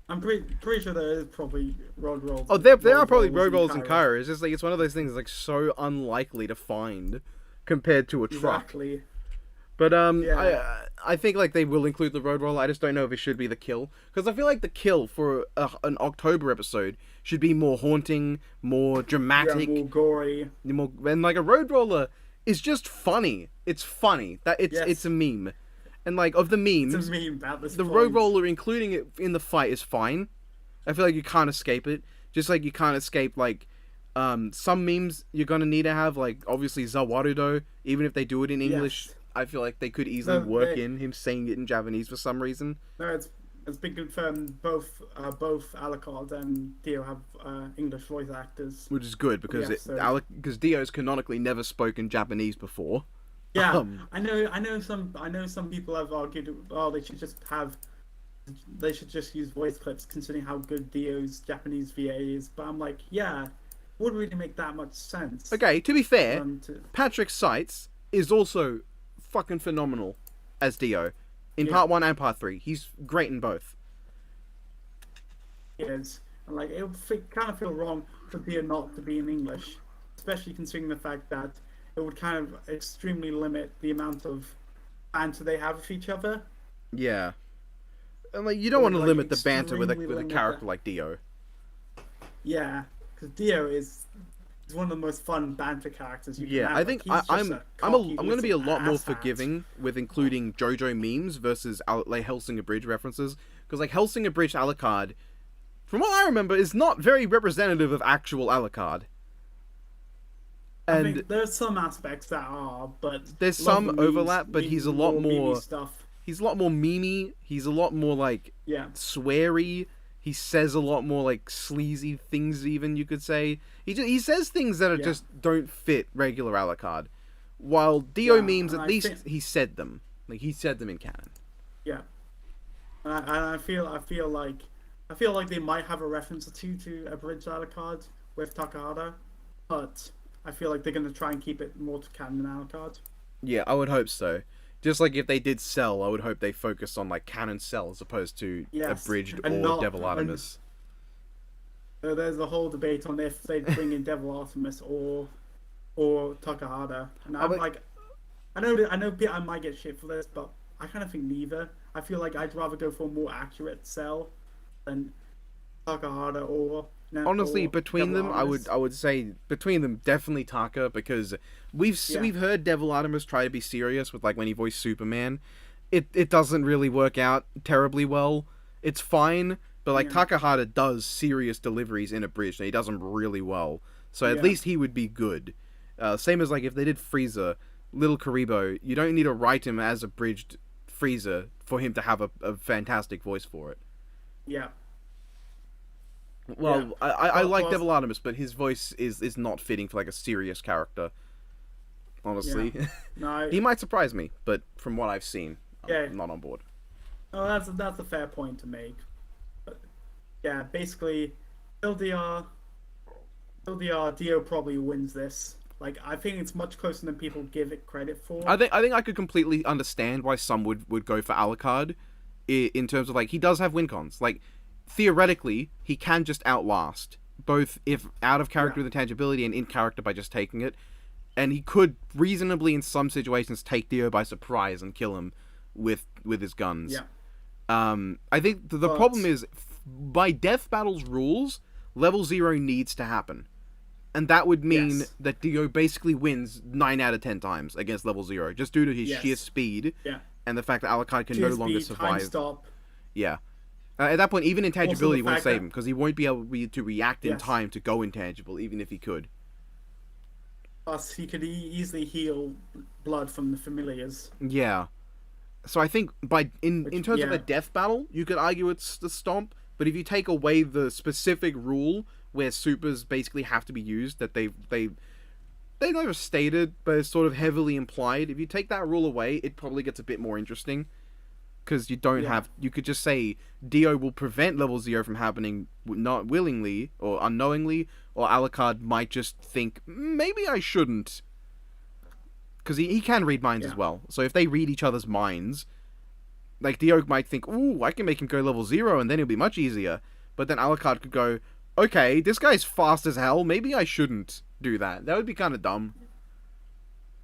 I'm pretty sure there is probably road rolls. Oh, there are probably road rolls in Cairo. It's just it's one of those things so unlikely to find compared to a truck. Exactly. But I think they will include the road roller. I just don't know if it should be the kill, because I feel like the kill for an October episode should be more haunting, more dramatic, more gory, and a road roller is just funny. It's funny that it's a meme. And of the memes, it's a meme about this the road roller, including it in the fight, is fine. I feel like you can't escape it. Just like you can't escape some memes you're gonna need to have, obviously Zawarudo. Even if they do it in English, I feel like they could easily work in him saying it in Japanese for some reason. No, it's been confirmed. Both Alucard and Dio have English voice actors, which is good because because Dio's canonically never spoken Japanese before. Yeah, I know some people have argued, they should just use voice clips considering how good Dio's Japanese VA is. But I'm like, wouldn't really make that much sense. Okay, to be fair, Patrick Seitz is also fucking phenomenal as Dio in part 1 and part 3. He's great in both. Yes, And like, it would kind of feel wrong for Dio not to be in English, especially considering the fact that it would kind of extremely limit the amount of banter they have with each other. Yeah. And like, you don't want to limit the banter with a character like Dio. Yeah, because Dio is one of the most fun banter characters you can have. I think I'm going to be a lot more forgiving with including Jojo memes versus like Hellsing Abridged references, because like Hellsing Abridged Alucard, from what I remember, is not very representative of actual Alucard. And I think there's some aspects that are, but there's some overlap. But he's a lot more stuff. He's a lot more memey. He's a lot more like sweary. He says a lot more like sleazy things. Even you could say he says things that are just don't fit regular Alucard. While Dio memes, at least he said them. Like he said them in canon. Yeah, and I feel like they might have a reference or two to Abridged Alucard with Takahata, but I feel like they're going to try and keep it more to canon than Alucard. Yeah, I would hope so. Just like if they did Cell, I would hope they focused on like canon Cell as opposed to Abridged or Devil Artemis. There's a whole debate on if they bring in Devil Artemis or Takahata, and I'm like, I know I might get shit for this, but I kind of think neither. I feel like I'd rather go for a more accurate Cell than Takahata or. Honestly, between them, I would say between them definitely Taka, because we've heard Devil Artemis try to be serious with like when he voiced Superman. It doesn't really work out terribly well. It's fine, but like Takahata does serious deliveries in Abridged, and he does them really well. So at least he would be good. Same as like if they did Frieza, Little Karibo, you don't need to write him as Abridged Frieza for him to have a fantastic voice for it. Yeah. Well, I like Devil Artemis, but his voice is not fitting for like a serious character. Honestly, he might surprise me, but from what I've seen, I'm not on board. Oh, that's a fair point to make. But, yeah, basically, LDR, Dio probably wins this. Like, I think it's much closer than people give it credit for. I think I could completely understand why some would go for Alucard, in terms of like he does have win cons. Like, theoretically, he can just outlast, both if out of character with intangibility and in character by just taking it. And he could reasonably, in some situations, take Dio by surprise and kill him with his guns. Yeah. I think the problem is, by Death Battle's rules, level 0 needs to happen. And that would mean that Dio basically wins 9 out of 10 times against level 0, just due to his sheer speed and the fact that Alucard can no longer survive. Time stop. Yeah. At that point, even intangibility won't save him, because he won't be able to react in time to go intangible, even if he could. Plus, he could easily heal blood from the familiars. Yeah. So I think in terms of a death battle, you could argue it's the Stomp, but if you take away the specific rule where supers basically have to be used, that they never stated, but it's sort of heavily implied, if you take that rule away, it probably gets a bit more interesting. Because you don't have... You could just say Dio will prevent level 0 from happening not willingly or unknowingly, or Alucard might just think, maybe I shouldn't. Because he can read minds as well. So if they read each other's minds, like Dio might think, ooh, I can make him go level 0 and then it'll be much easier. But then Alucard could go, okay, this guy's fast as hell, maybe I shouldn't do that. That would be kind of dumb.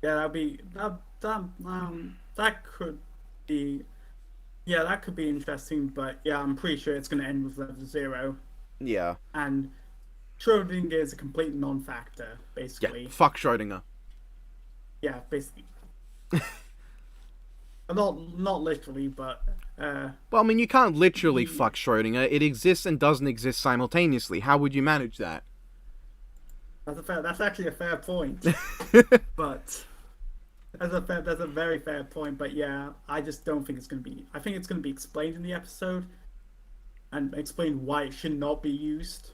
Yeah, that could be... Yeah, that could be interesting, but yeah, I'm pretty sure it's going to end with level 0. Yeah. And Schrodinger is a complete non-factor, basically. Yeah, fuck Schrodinger. Yeah, basically. Not literally, but... Well, I mean, you can't literally fuck Schrodinger. It exists and doesn't exist simultaneously. How would you manage that? That's actually a fair point. But... That's a very fair point, but yeah, I just don't think it's going to be... I think it's going to be explained in the episode, and explain why it should not be used,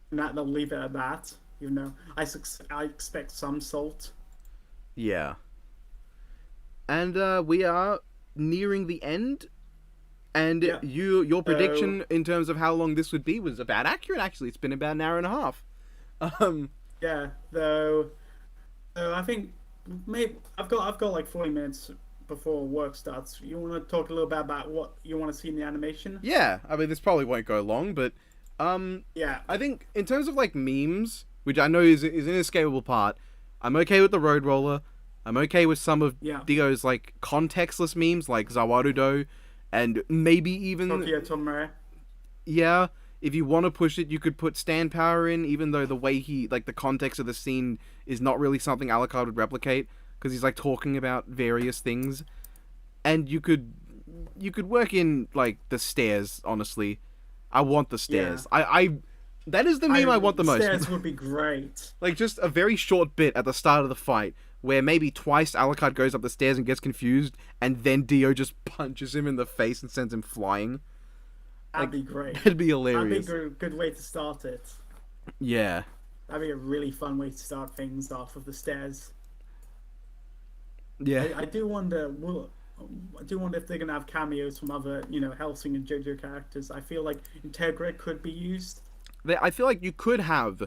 and that they'll leave it at that, even though I expect some salt. Yeah. And we are nearing the end, and your prediction in terms of how long this would be was about accurate, actually. It's been about an hour and a half. Yeah, though I think... Maybe I've got like 40 minutes before work starts. You want to talk a little bit about what you want to see in the animation? Yeah, I mean, this probably won't go long, but Yeah. I think in terms of like memes, which I know is an inescapable part, I'm okay with the Road Roller. I'm okay with some of Dio's like contextless memes, like Zawarudo, and maybe even Tokyo Tomare. Yeah, if you want to push it, you could put stand power in, even though the way he like the context of the scene is not really something Alucard would replicate, because he's like talking about various things, and you could work in like the stairs. Honestly, I want the stairs. I that is the meme I want the most. Stairs would be great. Like just a very short bit at the start of the fight where maybe twice Alucard goes up the stairs and gets confused, and then Dio just punches him in the face and sends him flying. That'd be great. That'd be hilarious. That'd be a good way to start it. Yeah. That'd be a really fun way to start things off of the stairs. Yeah. I do wonder. If they're gonna have cameos from other, Hellsing and Jojo characters. I feel like Integra could be used. I feel like you could have,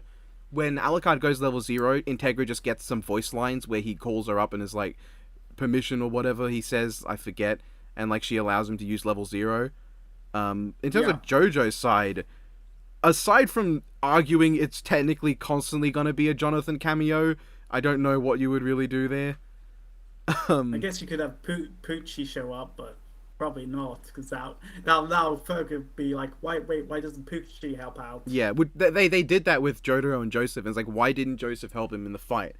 when Alucard goes level 0, Integra just gets some voice lines where he calls her up and is like, permission or whatever he says, I forget, and like she allows him to use level 0. In terms of Jojo's side, aside from arguing it's technically constantly gonna be a Jonathan cameo, I don't know what you would really do there. I guess you could have Poochie show up, but probably not, because that'll further be like, why doesn't Poochie help out? Yeah, they did that with Jojo and Joseph, and it's like, why didn't Joseph help him in the fight?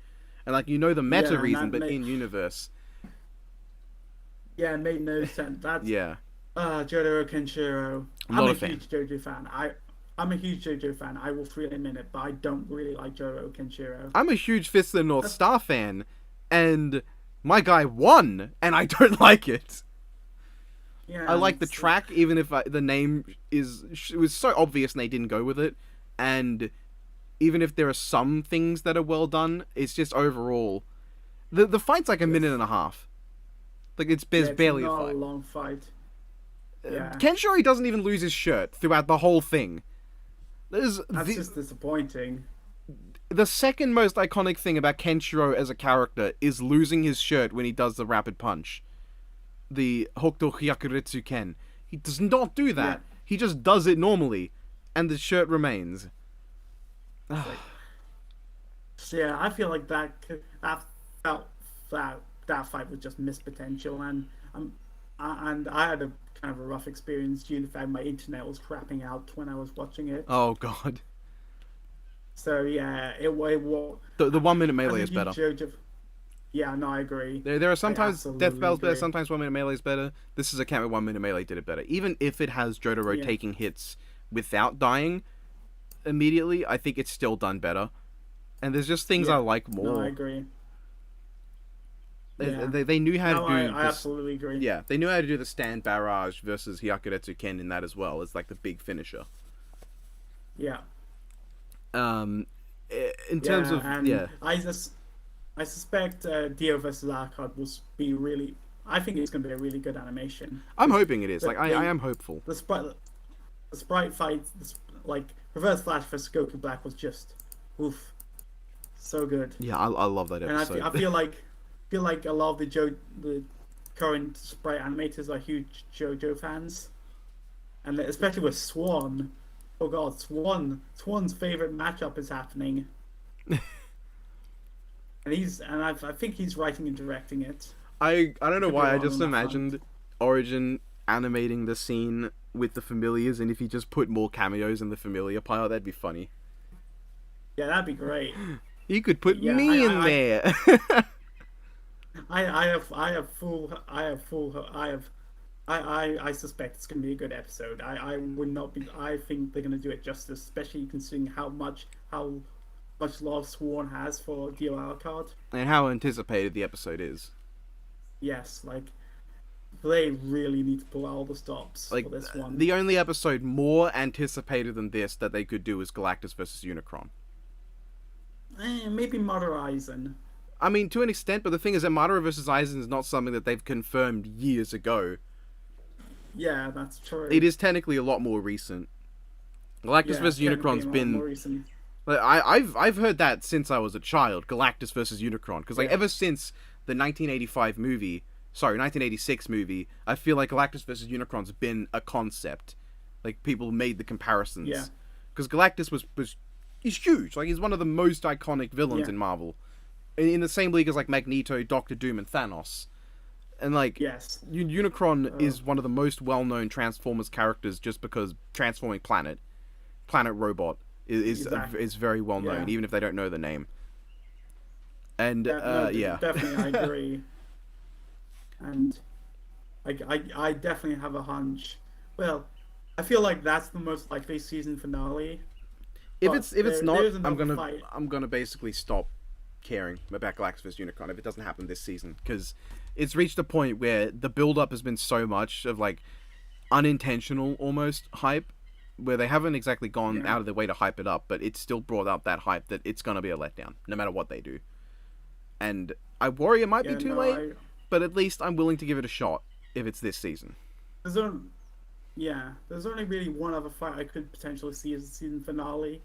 And like, the meta reason, but in universe. Yeah, it made no sense. That's Jotaro Kenshiro. I'm a huge Jojo fan. I'm a huge Jojo fan. I will freely admit it, but I don't really like Jotaro Kenshiro. I'm a huge Fist of the North Star fan, and my guy won, and I don't like it. Yeah, I like the track, even if the name it was so obvious and they didn't go with it, and even if there are some things that are well done, it's just overall the fight's like a minute and a half. Like it's barely a fight. A long fight. Yeah. Kenshiro doesn't even lose his shirt throughout the whole thing. That's just disappointing. The second most iconic thing about Kenshiro as a character is losing his shirt when he does the rapid punch. The Hokuto Hyakuretsu Ken. He does not do that. Yeah. He just does it normally, and the shirt remains. Yeah, I feel like that fight was just missed potential, and I had a kind of a rough experience due to the fact my internet was crapping out when I was watching it. Oh god. So yeah, it was the 1 minute melee is better. Yeah, no, I agree. There are sometimes death spells better, sometimes 1 minute melee is better. This is a count where 1 minute melee did it better. Even if it has Jotaro taking hits without dying immediately, I think it's still done better. And there's just things I like more. No, I agree. They knew how to do. I absolutely agree. Yeah, they knew how to do the stand barrage versus Hyakuretsu Ken in that as well. It's like the big finisher. Yeah. In terms of I suspect Dio versus Alucard will be really. I think it's going to be a really good animation. I'm hoping it is. I am hopeful. The sprite fight, like Reverse Flash versus Goku Black, was just oof, so good. Yeah, I love that episode. And I feel like a lot of the current sprite animators are huge JoJo fans, and especially with Swan. Oh god, Swan's favorite matchup is happening. And I think he's writing and directing it. I don't know why, I just imagined Origin animating the scene with the familiars, and if he just put more cameos in the familiar pile, that'd be funny. Yeah, that'd be great. You could put me in there. I suspect it's going to be a good episode. I think they're going to do it justice, especially considering how much love Swan has for Dio Alucard. And how anticipated the episode is. Yes, they really need to pull out all the stops for this one. The only episode more anticipated than this that they could do is Galactus versus Unicron. Maybe Mother Aizen. I mean, to an extent, but the thing is that Madara versus Aizen is not something that they've confirmed years ago. Yeah, that's true. It is technically a lot more recent. Galactus versus Unicron's been... I've heard that since I was a child, Galactus versus Unicron, because ever since the 1986 movie, I feel like Galactus versus Unicron's been a concept. Like, people made the comparisons. Yeah. because Galactus he's huge. Like, he's one of the most iconic villains in Marvel, in the same league as like Magneto, Doctor Doom, and Thanos. And like, Unicron is one of the most well-known Transformers characters, just because transforming Planet Robot is very well known, even if they don't know the name. And definitely, I agree. And I definitely have a hunch. Well, I feel like that's the most likely season finale. If it's not, I'm gonna basically stop caring about Galactus vs Unicron if it doesn't happen this season, because it's reached a point where the build-up has been so much of like unintentional almost hype, where they haven't exactly gone out of their way to hype it up, but it's still brought up that hype that it's gonna be a letdown no matter what they do. And I worry it might be too late, but at least I'm willing to give it a shot if it's this season. There's only really one other fight I could potentially see as the season finale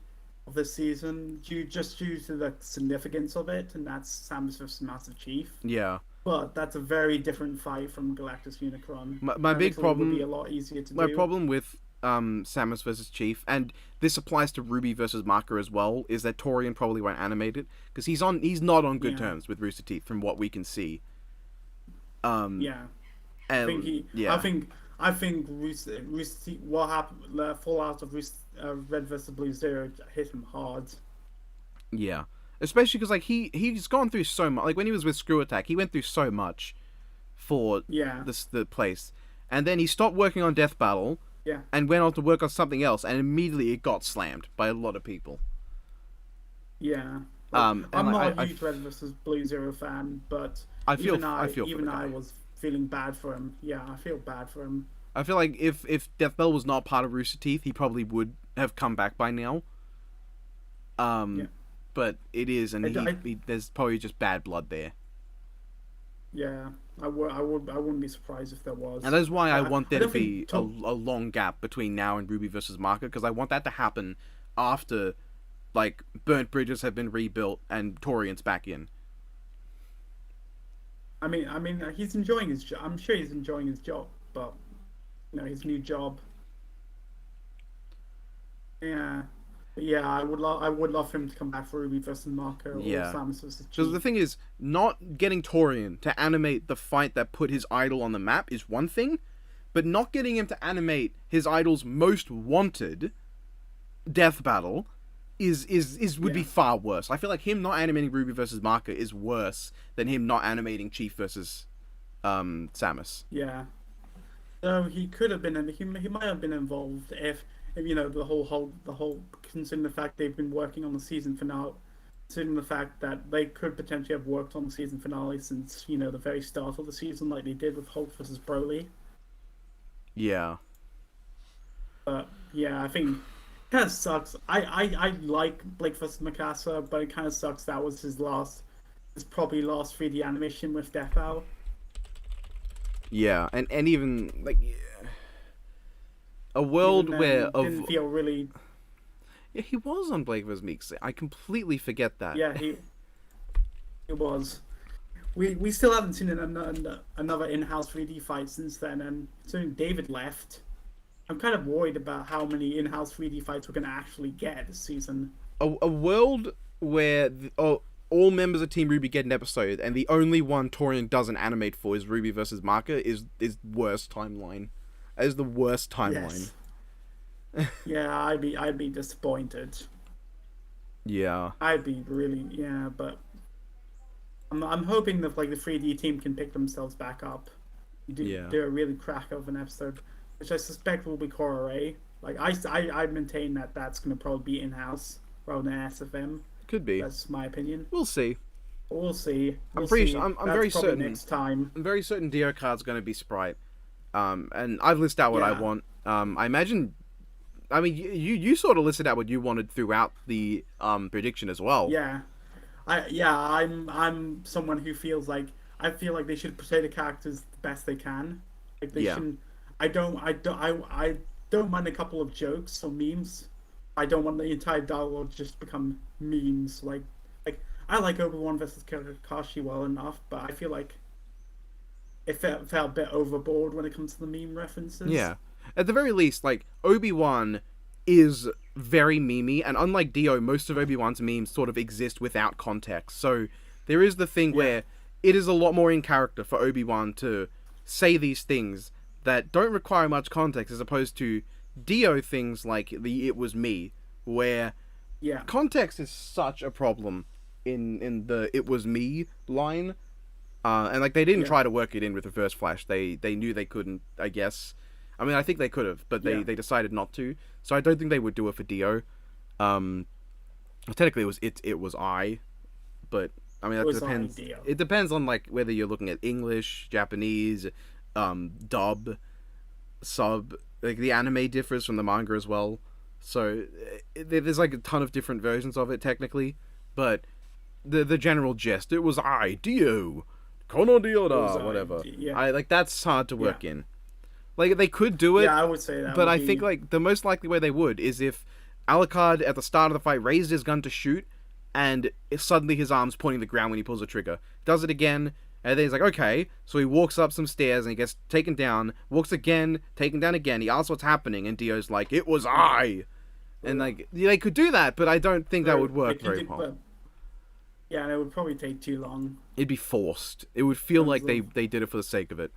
of this season, due to the significance of it, and that's Samus vs Master Chief. Yeah. But that's a very different fight from Galactus Unicron. My big problem would be a lot easier to do. My problem with Samus vs Chief, and this applies to Ruby vs Marker as well, is that Torian probably won't animate it, because he's not on good terms with Rooster Teeth from what we can see. I think Rooster Teeth, what happened, the fallout of Red vs Blue Zero hit him hard. Yeah, especially because like he's gone through so much. Like when he was with Screw Attack, he went through so much for the place, and then he stopped working on Death Battle. Yeah. And went on to work on something else, and immediately it got slammed by a lot of people. Yeah. I'm not a huge Red vs Blue Zero fan, but I was feeling bad for him. Yeah, I feel bad for him. I feel like if Death Bell was not part of Rooster Teeth, he probably would have come back by now. But it is, and there's probably just bad blood there. Yeah, I wouldn't be surprised if there was. And that's why I want there to be a long gap between now and Ruby vs. Marker, because I want that to happen after, like, burnt bridges have been rebuilt and Torian's back in. I mean, he's enjoying his job. I'm sure he's enjoying his job, but his new job. Yeah. Yeah, I would love him to come back for Ruby vs. Marker or Samus vs. Chief. Because the thing is, not getting Torian to animate the fight that put his idol on the map is one thing, but not getting him to animate his idol's most wanted death battle would be far worse. I feel like him not animating Ruby vs. Marker is worse than him not animating Chief vs. Samus. Yeah. So he could have been, he might have been involved if the whole considering the fact they've been working on the season finale, considering the fact that they could potentially have worked on the season finale since the very start of the season, like they did with Hulk vs. Broly. Yeah. But yeah, I think it kind of sucks. I like Blake vs. Mikasa, but it kind of sucks that was his probably last 3D animation with Death Hour. Yeah, and even like. A world where didn't feel really. Yeah, he was on Blake vs. Meeks. I completely forget that. Yeah, he was. We still haven't seen another in-house 3D fight since then, and considering David left, I'm kind of worried about how many in-house 3D fights we're going to actually get this season. A world where all members of Team Ruby get an episode, and the only one Torian doesn't animate for is Ruby vs. Marker is worst timeline. That is the worst timeline. Yes. Yeah, I'd be disappointed. Yeah. I'd be really but I'm hoping that like the 3D team can pick themselves back up. Do a really crack of an episode, which I suspect will be Core Array. Like I maintain that that's going to probably be in-house rather than SFM. Could be. That's my opinion. We'll see. We'll see. I'm very certain. Next time. I'm very certain DIO card's going to be Sprite. And I've listed out what I want. I imagine. I mean, you sort of listed out what you wanted throughout the prediction as well. Yeah, I'm someone who feels like I feel like they should portray the characters the best they can. Like they shouldn't. I don't mind a couple of jokes or memes. I don't want the entire dialogue to just become memes. Like I like Obi-Wan versus Kakashi well enough, but I feel like it felt a bit overboard when it comes to the meme references. Yeah. At the very least, like, Obi-Wan is very memey, and unlike Dio, most of Obi-Wan's memes sort of exist without context. So there is the thing where it is a lot more in character for Obi-Wan to say these things that don't require much context, as opposed to Dio things like the "it was me," where context is such a problem in the "it was me" line. And like they didn't try to work it in with Reverse Flash. They knew they couldn't, I guess. I mean, I think they could have, but they decided not to. So I don't think they would do it for Dio. Technically, it was I, but I mean that depends. It depends on like whether you're looking at English, Japanese, dub, sub. Like the anime differs from the manga as well. So there's like a ton of different versions of it technically, but the general gist, it was I, Dio. Kono Dioda, whatever. I like that's hard to work in. Like they could do it. Yeah, I would say that. But I think like the most likely way they would is if Alucard at the start of the fight raised his gun to shoot, and suddenly his arm's pointing the ground when he pulls the trigger. Does it again, and then he's like, okay. So he walks up some stairs and he gets taken down. Walks again, taken down again. He asks what's happening, and Dio's like, "It was I." And like they could do that, but I don't think that would work very well. Yeah, and it would probably take too long. It'd be forced. It would feel like they did it for the sake of it.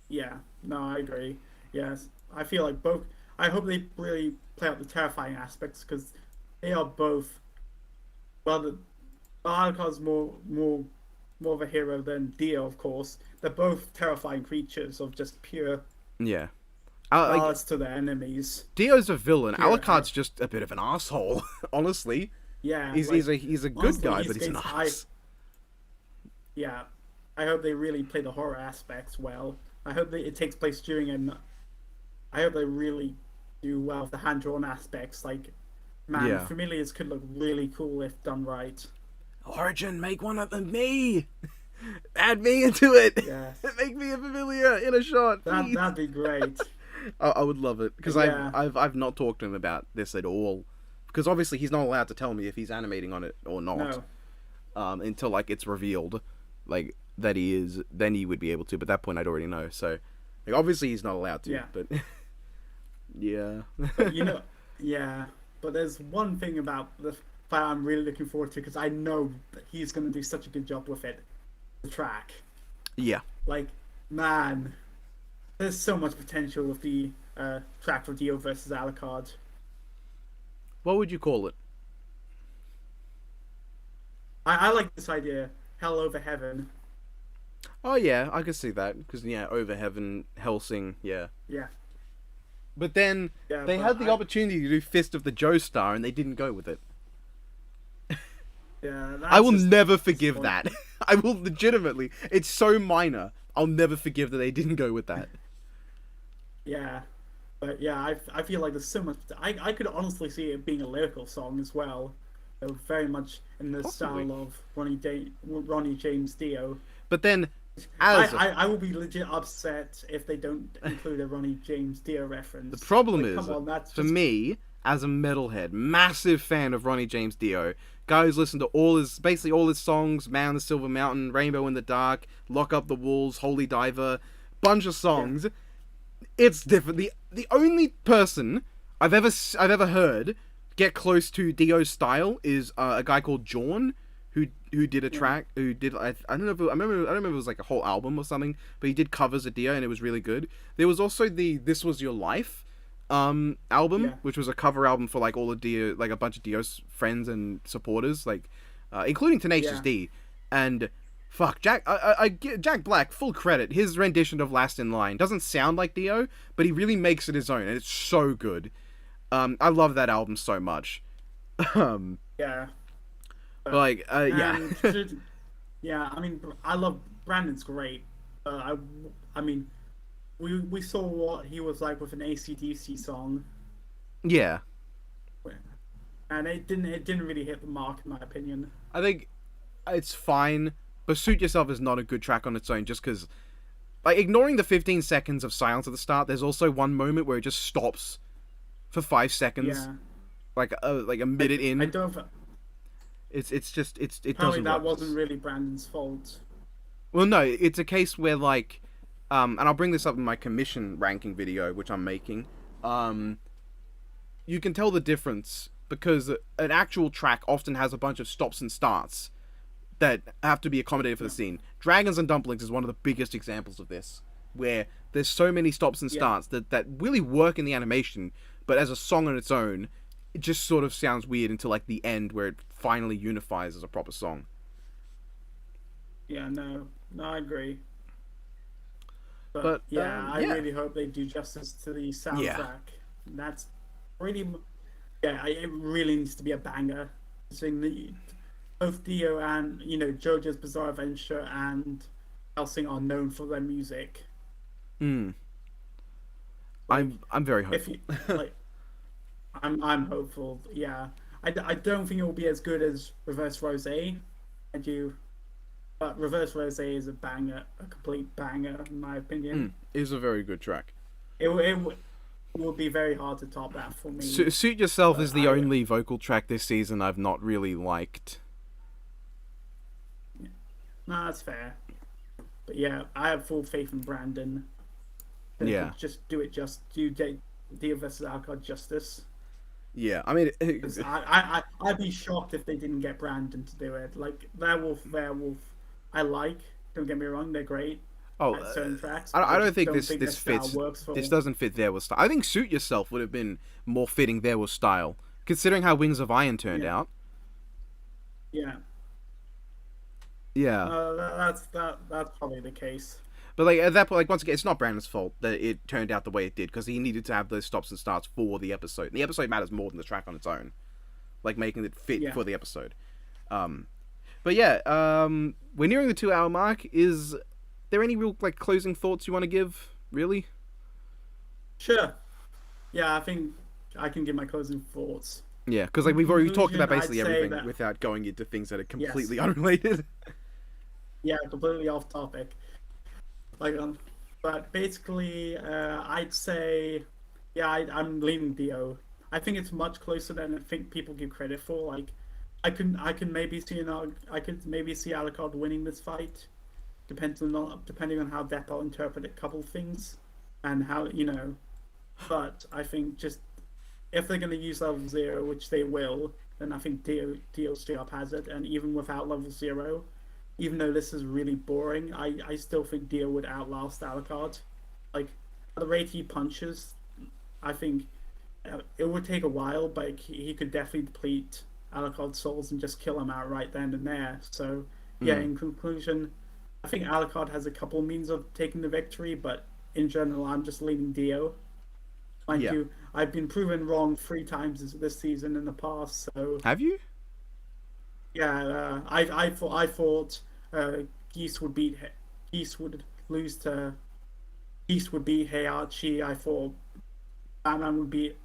Yeah, no, I agree. Yes, I feel like both. I hope they really play out the terrifying aspects because they are both. Well, Alucard's more of a hero than Dio, of course. They're both terrifying creatures of just pure. Yeah. Malice to their enemies. Dio's a villain. Alucard's just a bit of an asshole, honestly. Yeah, he's a good guy, but he's an ass. Yeah, I hope they really play the horror aspects well. I hope that it takes place during I hope they really do well with the hand-drawn aspects. Like, man, familiars could look really cool if done right. Origin, make one of me. Add me into it. Yes. Make me a familiar in a shot. That'd be great. I would love it because I've not talked to him about this at all. Because obviously he's not allowed to tell me if he's animating on it or not, until like it's revealed, like that he is. Then he would be able to. But at that point, I'd already know. So, like, obviously he's not allowed to. Yeah. But yeah. But, but there's one thing about the fight I'm really looking forward to because I know that he's going to do such a good job with it. The track. Yeah. Like, man, there's so much potential with the track for Dio versus Alucard. What would you call it? I like this idea. Hell over heaven. Oh yeah, I could see that because over heaven, Hellsing, Yeah. But then they had the opportunity to do Fist of the Joestar and they didn't go with it. Yeah, I will never forgive that. I will legitimately. It's so minor. I'll never forgive that they didn't go with that. Yeah. But yeah, I feel like there's so much. I could honestly see it being a lyrical song as well. Very much in the style of Ronnie James Dio. But then, I will be legit upset if they don't include a Ronnie James Dio reference. The problem is, for me, as a metalhead, massive fan of Ronnie James Dio, guy who's listened to basically all his songs, Man on the Silver Mountain, Rainbow in the Dark, Lock Up the Wolves, Holy Diver, bunch of songs. Yeah. It's different. The only person I've ever heard get close to Dio's style is a guy called Jorn, who did a track, who did I don't know if I don't remember if it was like a whole album or something, but he did covers of Dio and it was really good. There was also the This Was Your Life album, which was a cover album for like all the Dio, like a bunch of Dio's friends and supporters, like including Tenacious D, and fuck, Jack Black, full credit. His rendition of Last in Line doesn't sound like Dio, but he really makes it his own, and it's so good. I love that album so much. Yeah. Like, yeah. Yeah, I mean, I love Brandon's great. I mean, we saw what he was like with an AC/DC song. Yeah. And it didn't really hit the mark in my opinion. I think it's fine. But Suit Yourself is not a good track on its own just because, like, ignoring the 15 seconds of silence at the start, there's also one moment where it just stops for 5 seconds. Yeah. Like a minute in. I don't... It doesn't work. That wasn't really Brandon's fault. Well, no, it's a case where, like, and I'll bring this up in my commission ranking video, which I'm making. you can tell the difference because an actual track often has a bunch of stops and starts that have to be accommodated for the scene. Dragons and Dumplings is one of the biggest examples of this, where there's so many stops and starts that really work in the animation, but as a song on its own, it just sort of sounds weird until like the end where it finally unifies as a proper song. Yeah, no, I agree. But I really hope they do justice to the soundtrack. Yeah. That's really, it really needs to be a banger. Both Dio and JoJo's Bizarre Adventure and Hellsing are known for their music. I'm very hopeful. I'm hopeful. Yeah, I don't think it will be as good as Reverse Rosé. I do. But Reverse Rosé is a banger, a complete banger, in my opinion. It is a very good track. It will be very hard to top that for me. Suit Yourself is the only vocal track this season I've not really liked. No, that's fair. But yeah, I have full faith in Brandon. Just do Dio vs. Alucard justice. Yeah, I mean... I'd be shocked if they didn't get Brandon to do it. Like, Werewolf, I like. Don't get me wrong, they're great. At certain tracks. I don't think this fits. This doesn't fit their style. I think Suit Yourself would have been more fitting their style, considering how Wings of Iron turned out. Yeah. Yeah. That's probably the case. But like at that point, like once again, it's not Brandon's fault that it turned out the way it did, because he needed to have those stops and starts for the episode. And the episode matters more than the track on its own, like making it fit for the episode. But yeah, we're nearing the 2-hour mark. Is there any real like closing thoughts you want to give? Really? Sure. Yeah, I think I can give my closing thoughts. Yeah, because like we've already talked about basically everything without going into things that are completely unrelated. Yeah, completely off topic. But basically, I'd say, I'm leaning Dio. I think it's much closer than I think people give credit for. Like, I can maybe see Alucard winning this fight, depending on how Deathbell interpret a couple things, and how But I think just if they're going to use level 0, which they will, then I think Dio straight up has it. And even without level 0, even though this is really boring, I still think Dio would outlast Alucard. Like, at the rate he punches, I think it would take a while, but he could definitely deplete Alucard's souls and just kill him outright then and there. So, in conclusion, I think Alucard has a couple means of taking the victory, but in general, I'm just leaning Dio. Mind you, I've been proven wrong 3 times this season in the past. So have you? Yeah, I thought Geese would beat Heihachi. I thought Batman would beat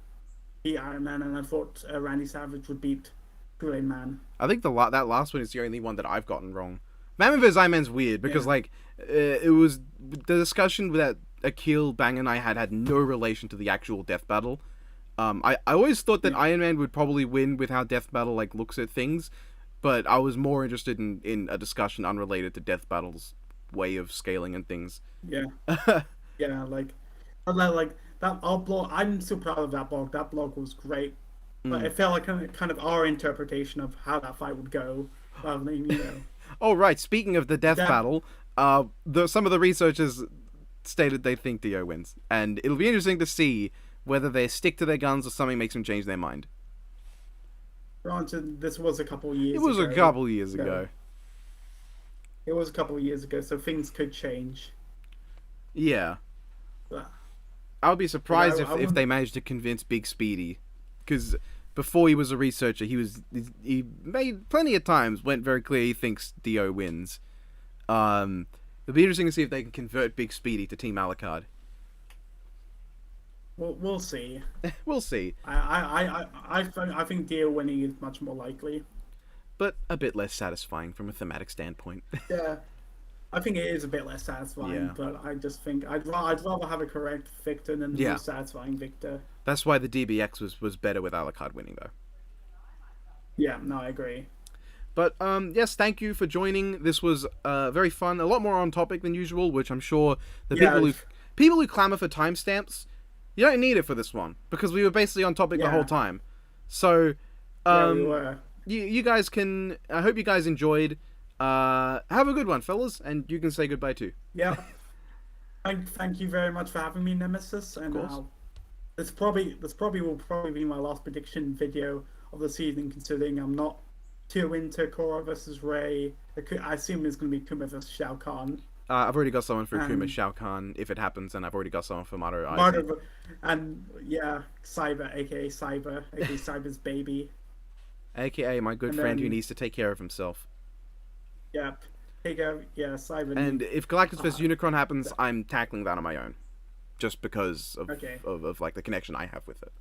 Iron Man, and I thought Randy Savage would beat Kool-Aid Man. I think that last one is the only one that I've gotten wrong. Batman vs Iron Man's weird because it was the discussion that Akil, Bang, and I had no relation to the actual death battle. I always thought that Iron Man would probably win with how death battle looks at things, but I was more interested in a discussion unrelated to death battle's way of scaling and things. Yeah, like that our blog. I'm so proud of that blog. That blog was great, but it felt like kind of our interpretation of how that fight would go, rather than Oh right. Speaking of the death battle, some of the researchers stated they think Dio wins, and it'll be interesting to see whether they stick to their guns or something makes them change their mind. Granted, this was a couple of years ago. It was a couple of years ago. It was a couple of years ago, so things could change. Yeah. But I would be surprised if they managed to convince Big Speedy, because before he was a researcher, he made plenty of times went very clear he thinks Dio wins. It'll be interesting to see if they can convert Big Speedy to Team Alucard. We'll see. We'll see. I think Dio winning is much more likely, but a bit less satisfying from a thematic standpoint. Yeah, I think it is a bit less satisfying, but I just think I'd rather have a correct victor than a satisfying victor. That's why the DBX was better with Alucard winning, though. Yeah, no, I agree. But yes, thank you for joining. This was very fun. A lot more on topic than usual, which I'm sure the people who clamor for timestamps You don't need it for this one because we were basically on topic the whole time. So, we were. You guys can. I hope you guys enjoyed. Have a good one, fellas, and you can say goodbye too. Yeah. Thank you very much for having me, Nemesis. And this probably will be my last prediction video of the season, considering I'm not too into Korra versus Rey. I assume it's going to be Kuma versus Shao Kahn. I've already got someone for Kuma Shao Kahn if it happens, and I've already got someone for Maru. And Cyber, aka Cyber's baby. AKA my good friend who needs to take care of himself. Yep. Cyber. And if Galactus vs Unicron happens, I'm tackling that on my own, just because of like the connection I have with it.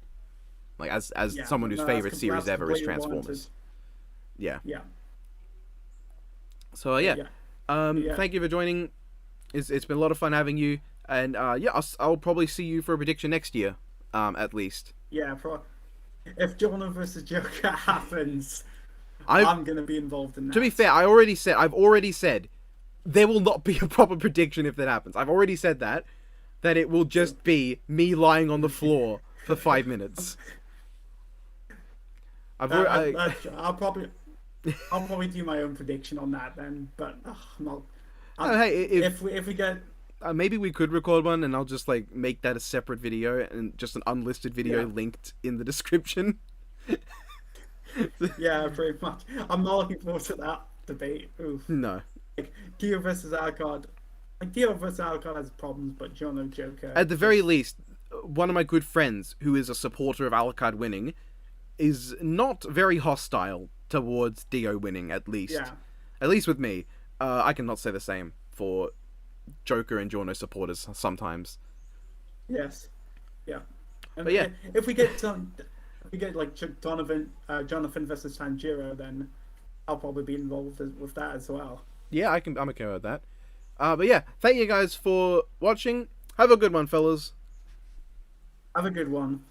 Like as someone whose favorite series ever is Transformers. Yeah. So thank you for joining. It's been a lot of fun having you, and I'll probably see you for a prediction next year, at least. Yeah, if Jojo versus Joker happens, I'm gonna be involved in that. To be fair, I've already said there will not be a proper prediction if that happens. I've already said that it will just be me lying on the floor for 5 minutes. I'll probably do my own prediction on that then, but if we get. Maybe we could record one, and I'll just like make that a separate video and just an unlisted video linked in the description. Yeah, pretty much. I'm not looking forward to that debate. Oof. No. Like DIO versus Alucard. Like DIO versus Alucard has problems, but Jono Joker. At the very least, one of my good friends, who is a supporter of Alucard winning, is not very hostile towards DIO winning. At least, at least with me. I cannot say the same for Joker and Jono supporters sometimes. Yes. Yeah. And but if we get like Jonathan versus Tanjiro, then I'll probably be involved with that as well. Yeah, I'm okay with that. But yeah, thank you guys for watching. Have a good one, fellas. Have a good one.